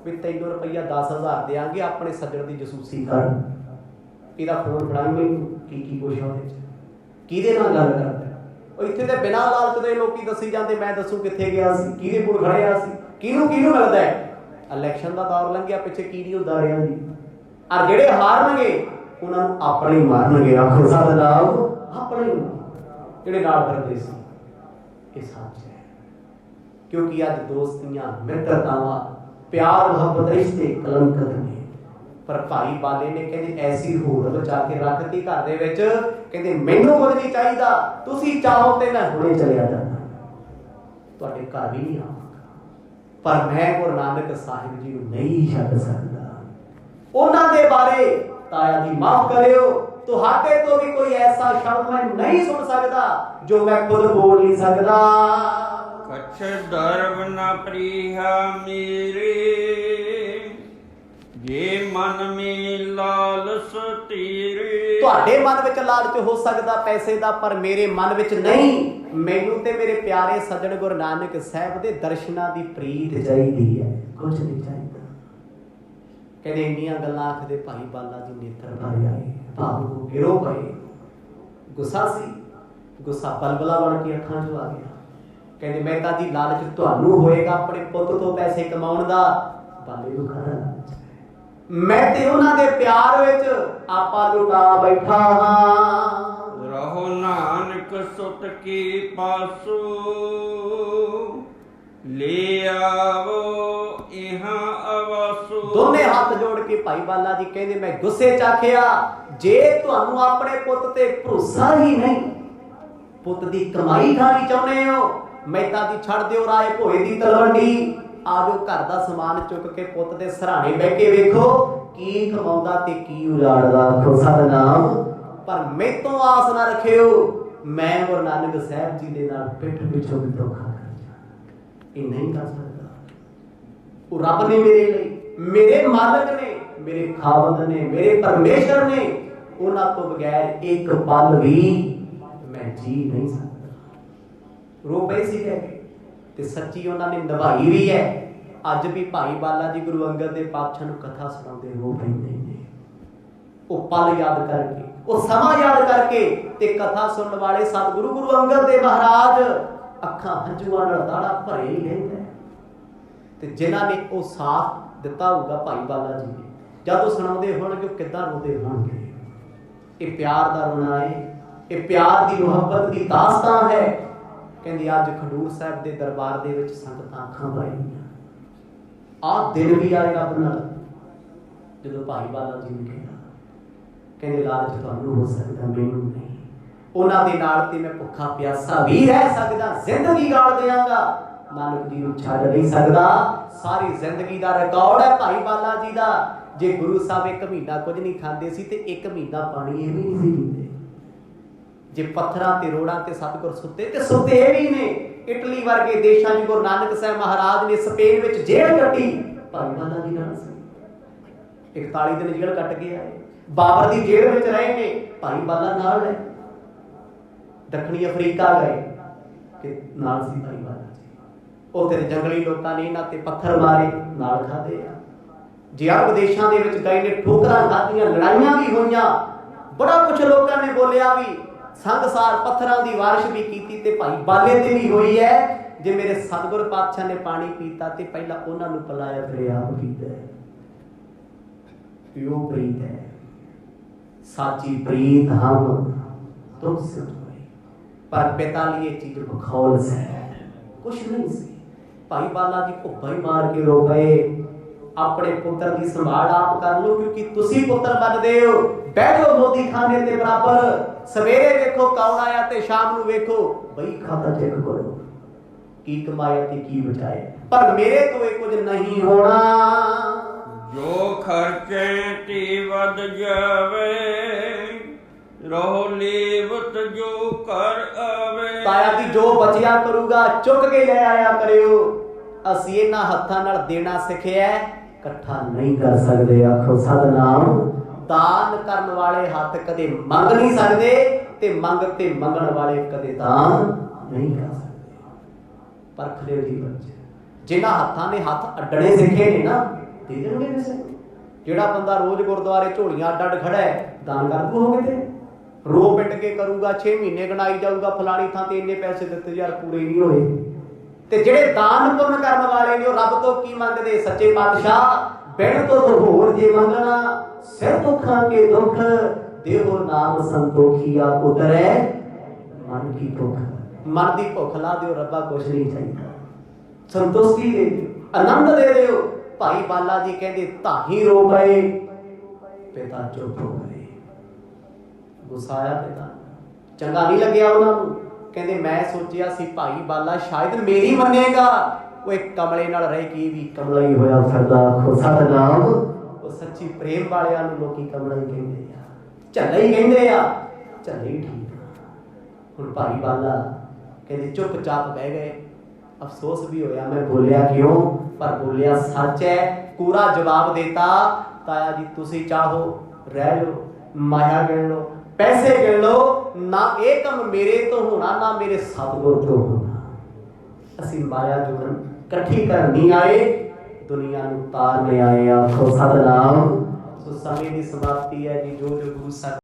ਵੀ ਤੈਨੂੰ ਰੁਪਈਆ 10,000 ਦਿਆਂਗੇ, ਆਪਣੇ ਸੱਜਣ ਦੀ ਜਸੂਸੀ ਕਰ, ਇਹਦਾ ਫੋਨ ਫੜਾਈ ਮੈਨੂੰ, ਕੀ ਕੁਛ ਉਹਦੇ ਚ, ਕਿਹਦੇ ਨਾਲ ਗੱਲ ਕਰਦਾ। ਉਹ ਇੱਥੇ ਤੇ ਬਿਨਾਂ ਲਾਲਚ ਦੇ ਲੋਕੀ ਦੱਸੀ ਜਾਂਦੇ, ਮੈਂ ਦੱਸੂ ਕਿੱਥੇ ਗਿਆ ਸੀ, ਕਿਹਦੇ ਕੋਲ ਖੜਿਆ ਸੀ, ਕਿਹਨੂੰ ਮਿਲਦਾ ਹੈ। ਇਲੈਕਸ਼ਨ ਦਾ ਦੌਰ ਲੰਘਿਆ, ਪਿੱਛੇ ਕੀ ਨਹੀਂ ਹੁੰਦਾ ਰਿਹਾ ਜੀ। ਔਰ ਜਿਹੜੇ ਹਾਰਨਗੇ ਉਹਨਾਂ ਨੂੰ ਆਪਣੇ ਹੀ ਮਾਰਨਗੇ। ਆਖੋ ਸਤਿਨਾਮ। ਆਪਣੇ ਜਿਹੜੇ ਨਾਲ ਫਿਰਦੇ ਸੀ। ਇਹ ਸੱਚ ਹੈ, ਕਿਉਂਕਿ ਅੱਜ ਦੋਸਤੀਆਂ, ਮਿੱਤਰਤਾਵਾਂ, ਪਿਆਰ ਮੁਹੱਬਤ, ਰਿਸ਼ਤੇ ਕਲੰਕਤ ਨੇ। ਪਰ ਭਾਈ ਬਾਲੇ ਨੇ ਕਹਿੰਦੇ ਐਸੀ ਹੋੜ ਬਚਾ ਕੇ ਰੱਖਤੀ ਘਰ ਦੇ ਵਿੱਚ। ਕਹਿੰਦੇ ਮੈਨੂੰ ਕੁਝ ਨਹੀਂ ਚਾਹੀਦਾ, ਤੁਸੀਂ ਚਾਹੋ ਤੇ ਮੈਂ ਹੁਣੇ ਚਲਿਆ ਜਾਂਦਾ, ਤੁਹਾਡੇ ਘਰ ਵੀ ਨਹੀਂ ਆਵਾਂਗਾ, ਪਰ ਮੈਂ ਗੁਰੂ ਨਾਨਕ ਸਾਹਿਬ ਜੀ ਨੂੰ ਨਹੀਂ ਛੱਡ ਸਕਦਾ। ਉਹਨਾਂ ਦੇ ਬਾਰੇ ਤਾਇਆ ਜੀ ਮਾਫ ਕਰਿਓ, ਤੁਹਾਡੇ ਤੋਂ ਵੀ ਕੋਈ ਐਸਾ ਸ਼ਬਦ ਮੈਂ ਨਹੀਂ ਸੁਣ ਸਕਦਾ ਜੋ ਮੈਂ ਖੁਦ ਬੋਲ ਨਹੀਂ ਸਕਦਾ। ਕਛ ਦਰਬ ਨਾ ਪ੍ਰੀਹਾ ਮੇਰੇ, ਜੇ ਮਨ ਮੇ ਲਾਲਸ ਤੇਰੇ। ਤੁਹਾਡੇ ਮਨ ਵਿੱਚ ਲਾਲਚ ਹੋ ਸਕਦਾ ਪੈਸੇ ਦਾ, ਪਰ ਮੇਰੇ ਮਨ ਵਿੱਚ ਨਹੀਂ। ਮੈਨੂੰ ਤੇ ਮੇਰੇ ਪਿਆਰੇ ਸੱਜਣ ਗੁਰੂ ਨਾਨਕ ਸਾਹਿਬ ਦੇ ਦਰਸ਼ਨਾਂ ਦੀ ਪ੍ਰੀਤ ਚਾਹੀਦੀ ਹੈ, ਕੁਝ ਨਹੀਂ ਚਾਹੀਦਾ। ਕਹਿੰਦੇ ਇੰਨੀਆਂ ਗੱਲਾਂ ਆਖਦੇ ਭਾਈ ਬਾਲਾ ਜੀ ਨੇਤਰ ਭਰ ਆਏ, ਭਾਵ ਹੋ ਕੇ ਰੋ ਪਏ। ਗੁੱਸਾ ਸੀ, ਗੁੱਸਾ ਬਲਬਲਾ ਬਣ ਕੇ ਅੱਖਾਂ 'ਚੋਂ ਆ ਗਿਆ। ਕਹਿੰਦੇ ਮਹਿਤਾ ਜੀ ਲਾਲਚ ਤੁਹਾਨੂੰ ਹੋਏਗਾ ਆਪਣੇ ਪੁੱਤ ਤੋਂ ਪੈਸੇ ਕਮਾਉਣ ਦਾ, ਬਾਲੇ ਨੂੰ ਕਾਹਦਾ ਲਾਲਚ? ਮੈਂ ਤੇ ਉਹਨਾਂ ਦੇ ਪਿਆਰ ਵਿੱਚ ਆਪਾ ਲੁਟਾ ਬੈਠਾ ਹਾਂ। ਰਹੋ ਨਾਨਕ ਸੁਤ ਕੀ ਪਾਸੂ, ਲੈ ਆਵੋ ਇਹਾਂ ਅਵਾਸੂ। ਦੋਨੇ ਹੱਥ ਜੋੜ ਕੇ ਭਾਈ ਬਾਲਾ ਜੀ ਕਹਿੰਦੇ ਮੈਂ ਗੁੱਸੇ ਚ ਆਖਿਆ, ਜੇ ਤੁਹਾਨੂੰ ਆਪਣੇ ਪੁੱਤ ਤੇ ਭਰੋਸਾ ਹੀ ਨਹੀਂ, ਪੁੱਤ ਦੀ ਕਮਾਈ ਖਾਣੀ ਚਾਹੁੰਦੇ ਹੋ, ਮਹਿਤਾ ਜੀ ਛੱਡ ਦਿਓ ਰਾਏ ਭੋਏ ਦੀ ਤਲਵੰਡੀ, ਆਜੋ ਘਰ ਦਾ ਸਮਾਨ ਚੁੱਕ ਕੇ ਪੁੱਤ ਦੇ ਸਰਾਣੇ ਬਹਿ ਕੇ ਵੇਖੋ ਕੀ ਕਮਾਉਂਦਾ ਤੇ ਕੀ ਉਜਾੜਦਾ। ਆਖੋ ਸਤਿਨਾਮ। ਪਰ ਮੈਥੋਂ ਆਸ ਨਾ ਰੱਖਿਓ, ਮੈਂ ਗੁਰੂ ਨਾਨਕ ਸਾਹਿਬ ਜੀ ਦੇ ਨਾਲ ਪਿੱਠ ਪਿੱਛੋਂ ਵੀ ਧੋਖਾ ਕਰ ਜਾਣਾ। ਇਹ ਨਹੀਂ ਕਰ ਸਕਦਾ। ਉਹ ਰੱਬ ਨੇ ਮੇਰੇ ਲਈ, ਮੇਰੇ ਮਾਲਕ ਨੇ, ਮੇਰੇ ਖਾਵੰਦ ਨੇ, ਮੇਰੇ ਪਰਮੇਸ਼ਰ ਨੇ, ਉਹਨਾਂ ਤੋਂ ਬਗੈਰ ਇੱਕ ਪਲ ਵੀ ਮੈਂ ਜੀ ਨਹੀਂ ਸਕਦਾ। ਰੋ ਪਏ ਸੀ ਕਹਿ ਕੇ, ਤੇ ਸੱਚੀ ਉਹਨਾਂ ਨੇ ਨਿਭਾਈ ਵੀ ਹੈ। ਅੱਜ ਵੀ ਭਾਈ ਬਾਲਾ ਜੀ ਗੁਰੂ ਅੰਗਦ ਦੇ ਪਾਤਸ਼ਾਹ ਨੂੰ ਕਥਾ ਸੁਣਾਉਂਦੇ ਰੋ ਪੈਂਦੇ ਨੇ। ਉਹ ਪਲ ਯਾਦ ਕਰਕੇ, ਉਹ ਸਮਾਂ ਯਾਦ ਕਰਕੇ, ਤੇ ਕਥਾ ਸੁਣਨ ਵਾਲੇ ਸਤਿਗੁਰੂ ਗੁਰੂ ਅੰਗਦ ਦੇਵ ਮਹਾਰਾਜ ਅੱਖਾਂ ਹੰਝੂਆਂ ਨਾਲ ਦਾੜਾ ਭਰੇ ਹੀ ਰਹਿੰਦੇ। ਤੇ ਜਿਨ੍ਹਾਂ ਨੇ ਉਹ ਸਾਥ ਦਿੱਤਾ ਹੋਊਗਾ ਭਾਈ ਬਾਲਾ ਜੀ ਨੇ, ਜਦੋਂ ਸੁਣਾਉਂਦੇ ਹੋਣਗੇ ਉਹ ਕਿੱਦਾਂ ਰੋਂਦੇ ਹੋਣਗੇ। ਇਹ ਪਿਆਰ ਦਾ ਰੋਣਾ ਹੈ, ਇਹ ਪਿਆਰ ਦੀ ਮੁਹੱਬਤ ਦੀ ਦਾਸਤਾਨ ਹੈ। ਕਹਿੰਦੇ ਅੱਜ ਖਡੂਰ ਸਾਹਿਬ ਦੇ ਦਰਬਾਰ ਦੇ ਵਿੱਚ ਸੰਗਤਾਂ ਅੱਖਾਂ ਭਰੀਆਂ। ਆਹ ਦਿਨ ਵੀ ਆਏ ਰੱਬ ਨਾਲ, ਜਦੋਂ ਭਾਈ ਬਾਲਾ ਜੀ ਨੇ ਕਿਹਾ, ਕਹਿੰਦੇ ਲਾਲਚ ਤੁਹਾਨੂੰ ਹੋ ਸਕਦਾ, ਮੈਨੂੰ ਨਹੀਂ। ਉਹਨਾਂ ਦੇ ਨਾਲ ਤੇ ਮੈਂ ਭੁੱਖਾ ਪਿਆਸਾ ਵੀ ਰਹਿ ਸਕਦਾ, ਜ਼ਿੰਦਗੀ ਗਾਲ ਦਿਆਂਗਾ, ਨਾਨਕ ਜੀ ਨੂੰ ਛੱਡ ਨਹੀਂ ਸਕਦਾ। ਸਾਰੀ ਜ਼ਿੰਦਗੀ ਦਾ ਰਿਕਾਰਡ ਹੈ ਭਾਈ ਬਾਲਾ ਜੀ ਦਾ। ਜੇ ਗੁਰੂ ਸਾਹਿਬ 1 ਮਹੀਨਾ ਕੁਝ ਨਹੀਂ ਖਾਂਦੇ ਸੀ ਤੇ 1 ਮਹੀਨਾ ਪਾਣੀ ਇਹ ਵੀ ਨਹੀਂ ਸੀ ਪੀਂਦੇ। ਜੇ ਪੱਥਰਾਂ ਤੇ ਰੋੜਾਂ ਤੇ ਸਤਿਗੁਰ ਸੁੱਤੇ ਤੇ ਸੁੱਤੇ ਇਹ ਵੀ ਨੇ। ਇਟਲੀ ਵਰਗੇ ਦੇਸ਼ਾਂ 'ਚ ਗੁਰੂ ਨਾਨਕ ਸਾਹਿਬ ਮਹਾਰਾਜ ਨੇ ਸਪੇਨ ਵਿੱਚ ਜੇਲ੍ਹ ਕੱਟੀ, ਭਾਈ ਬਾਲਾ ਜੀ ਨਾਲ ਸੀ। 41 ਦਿਨ ਜੇਲ੍ਹ ਕੱਟ ਕੇ ਆਏ। ਬਾਬਰ ਦੀ ਜੇਲ੍ਹ ਵਿੱਚ ਰਹੇ ਨੇ, ਭਾਈ ਬਾਲਾ ਨਾਲ ਹੈ। ਦੱਖਣੀ ਅਫਰੀਕਾ ਗਏ, ਕਿ ਨਾਲ ਸੀ ਭਾਈ ਬਾਲਾ ਜੀ। ਉੱਥੇ ਜੰਗਲੀ ਲੋਕਾਂ ਨੇ ਇਹਨਾਂ ਤੇ ਪੱਥਰ ਮਾਰੇ, ਨਾਲ ਖਾਦੇ ਆ। ਜੇ ਅਰਬ ਦੇਸ਼ਾਂ ਦੇ ਵਿੱਚ ਗਏ ਨੇ, ਠੋਕਰਾਂ ਖਾਧੀਆਂ, ਲੜਾਈਆਂ ਵੀ ਹੋਈਆਂ, ਬੜਾ ਕੁਛ ਲੋਕਾਂ ਨੇ ਬੋਲਿਆ ਵੀ, ਸੰਗਸਾਰ ਪੱਥਰਾਂ ਦੀ ਵਾਰਿਸ਼ ਵੀ ਕੀਤੀ, ਤੇ ਭਾਈ ਬਾਲੇ ਤੇ ਵੀ ਹੋਈ ਹੈ। ਜੇ ਮੇਰੇ ਸਤਿਗੁਰ ਪਾਤਸ਼ਾਹ ਨੇ ਪਾਣੀ ਪੀਤਾ ਤੇ ਪਹਿਲਾਂ ਉਹਨਾਂ ਨੂੰ ਪਿਲਾਇਆ, ਫਿਰ ਆਪ ਪੀਤਾ। ਪਿਓ ਪ੍ਰੀਤ ਹੈ, ਸਾਚੀ ਪ੍ਰੀਤ ਹਮ ਤੁਮਸੇ ਹੋਈ, ਪਰ ਪਿਤਾ ਲਈ ਇਹ ਚੀਜ਼ ਬਖੌਲ ਸੀ, ਕੁਛ ਨਹੀਂ ਸੀ। ਭਾਈ ਬਾਲਾ ਜੀ ਭੁੱਖਾ ਹੀ ਮਾਰ ਕੇ ਰੋ ਗਏ। ਆਪਣੇ ਪੁੱਤਰ ਦੀ ਸੰਭਾਲ ਆਪ ਕਰ ਲਓ, ਕਿਉਂਕਿ ਤੁਸੀਂ ਪੁੱਤਰ ਬਣਦੇ ਹੋ। ਬਹਿ ਜਾਓ ਮੋਦੀ ਖਾਨੇ ਦੇ ਬਰਾਬਰ, ਸਵੇਰੇ ਵੇਖੋ ਕੌਣ ਆਇਆ ਤੇ ਸ਼ਾਮ ਨੂੰ ਵੇਖੋ ਬਈ ਖਾਤਾ ਚੈੱਕ ਕਰੋ, ਕੀ ਕਮਾਇਆ ਤੇ ਕੀ ਬਚਾਇਆ। ਪਰ ਮੇਰੇ ਤੋਂ ਇਹ ਕੁਝ ਨਹੀਂ ਹੋਣਾ। ਜੋ ਖਰਚੇ ਤੀ ਵਧ ਜਾਵੇ, ਰਹੋ ਲੀਵਤ ਜੋ ਕਰ ਆਵੇ। ਤਾਇਆ ਜੀ ਜੋ ਬਚਿਆ ਕਰੂਗਾ ਚੁੱਕ ਕੇ ਲੈ ਆਇਆ ਕਰਿਓ। ਅਸੀਂ ਇਹਨਾਂ ਹੱਥਾਂ ਨਾਲ ਦੇਣਾ ਸਿੱਖਿਆ, ਇਕੱਠਾ ਨਹੀਂ ਕਰ ਸਕਦੇ। ਆਖੋ ਸਤਿਨਾਮ। ਦਾਨ ਕਰਨ ਵਾਲੇ ਹੱਥ ਕਦੇ ਮੰਗ ਨਹੀਂ ਸਕਦੇ, ਤੇ ਮੰਗ ਤੇ ਮੰਗਣ ਵਾਲੇ ਕਦੇ ਦਾਨ ਨਹੀਂ ਕਰ ਸਕਦੇ। ਪਰਖ ਲਿਓ ਜੀ ਬੱਚੇ, ਜਿਨ੍ਹਾਂ ਹੱਥਾਂ ਨੇ ਹੱਥ ਅੱਡਣੇ ਸਿੱਖੇ ਨੇ ਨਾ, ਦੇ ਦੇਣਗੇ ਕਿਸੇ ਨੂੰ। ਜਿਹੜਾ ਬੰਦਾ ਰੋਜ਼ ਗੁਰਦੁਆਰੇ ਝੋਲੀਆਂ ਅੱਡ ਖੜਾ ਹੈ, ਦਾਨ ਕਰ ਦੂਗੇ ਤੇ ਰੋ ਪਿੱਟ ਕੇ ਕਰੂਗਾ, 6 ਮਹੀਨੇ ਗਣਾਈ ਜਾਊਗਾ, ਫਲਾਣੀ ਥਾਂ ਤੇ ਇੰਨੇ ਪੈਸੇ ਦਿੱਤੇ ਯਾਰ, ਪੂਰੇ ਨਹੀਂ ਹੋਏ। ਤੇ ਜਿਹੜੇ ਦਾਨ ਪੁੰਨ ਕਰਨ ਵਾਲੇ ਨੇ, ਉਹ ਰੱਬ ਤੋਂ ਕੀ ਮੰਗਦੇ? ਸੱਚੇ ਪਾਤਸ਼ਾਹ ਬਿਨ ਤੋਂ ਹੋਰ ਜੇ ਮੰਗਣਾ, ਸਿਰ ਦੁੱਖਾਂ ਕੇ ਦੁੱਖ ਦੇਹੋ ਨਾਮ ਸੰਤੋਖੀਆ ਉਤਰੈ ਮਨ ਕੀ ਭੁੱਖ। ਮਨ ਦੀ ਭੁੱਖ ਲਾ ਦਿਓ, ਰੱਬਾ ਕੁਛ ਨਹੀਂ ਚਾਹੀਦਾ, ਸੰਤੁਸ਼ਟੀ ਦੇ ਦਿਓ, ਆਨੰਦ ਦੇ ਦਿਓ। ਭਾਈ ਬਾਲਾ ਜੀ ਕਹਿੰਦੇ ਧਾਹੀ ਰੋ ਗਏ, ਪਿਤਾ ਚੁੱਪ ਹੋ ਗਏ। ਗੁੱਸਾ ਆਇਆ ਪਿਤਾ, ਚੰਗਾ ਨਹੀਂ ਲੱਗਿਆ ਉਹਨਾਂ ਨੂੰ। ਕਹਿੰਦੇ ਮੈਂ ਸੋਚਿਆ ਸੀ ਭਾਈ ਬਾਲਾ ਸ਼ਾਇਦ ਮੇਰੀ ਮੰਨੇਗਾ। ਉਹ ਇੱਕ ਕਮਲੇ ਨਾਲ ਰਹਿ ਕੇ ਵੀ ਕਮਲਾ ਹੀ ਹੋਇਆ ਫਿਰਦਾ। ਆਖੋ ਸਤਿਨਾਮ। ਉਹ ਸੱਚੀ ਪ੍ਰੇਮ ਵਾਲਿਆਂ ਨੂੰ ਲੋਕੀ ਕਮਲਾ ਹੀ ਕਹਿੰਦੇ ਆ, ਝੱਲਾ ਹੀ ਕਹਿੰਦੇ ਆ, ਝੱਲੇ ਹੀ ਠੀਕ ਆ। ਹੁਣ ਭਾਈ ਬਾਲਾ ਕਹਿੰਦੇ ਚੁੱਪਚਾਪ ਬਹਿ ਗਏ। ਅਫਸੋਸ ਵੀ ਹੋਇਆ, ਮੈਂ ਬੋਲਿਆ ਕਿਉਂ, ਪਰ ਬੋਲਿਆ ਸੱਚ ਹੈ। ਪੂਰਾ ਜਵਾਬ ਦੇਤਾ, ਤਾਇਆ ਜੀ ਤੁਸੀਂ ਚਾਹੋ ਰਹਿ ਲਓ, ਮਾਇਆ ਗਿਣ ਲਓ, ਪੈਸੇ ਗਿਣ ਲਓ, ਨਾ ਇਹ ਕੰਮ ਮੇਰੇ ਤੋਂ ਹੋਣਾ, ਨਾ ਮੇਰੇ ਸਤਿਗੁਰ ਤੋਂ ਹੋਣਾ। ਅਸੀਂ ਮਾਇਆ ਜੁਗਨ ਇਕੱਠੀ ਕਰਨ ਨਹੀਂ ਆਏ, ਦੁਨੀਆ ਨੂੰ ਤਾਰਨੇ ਆਏ। ਆਖੋ ਸਤਿਨਾਮ। ਸੋ ਸਮੇਂ ਦੀ ਸਮਾਪਤੀ ਹੈ ਜੀ। ਜੋ ਜੋ ਗੁਰੂ ਸਾਹਿਬ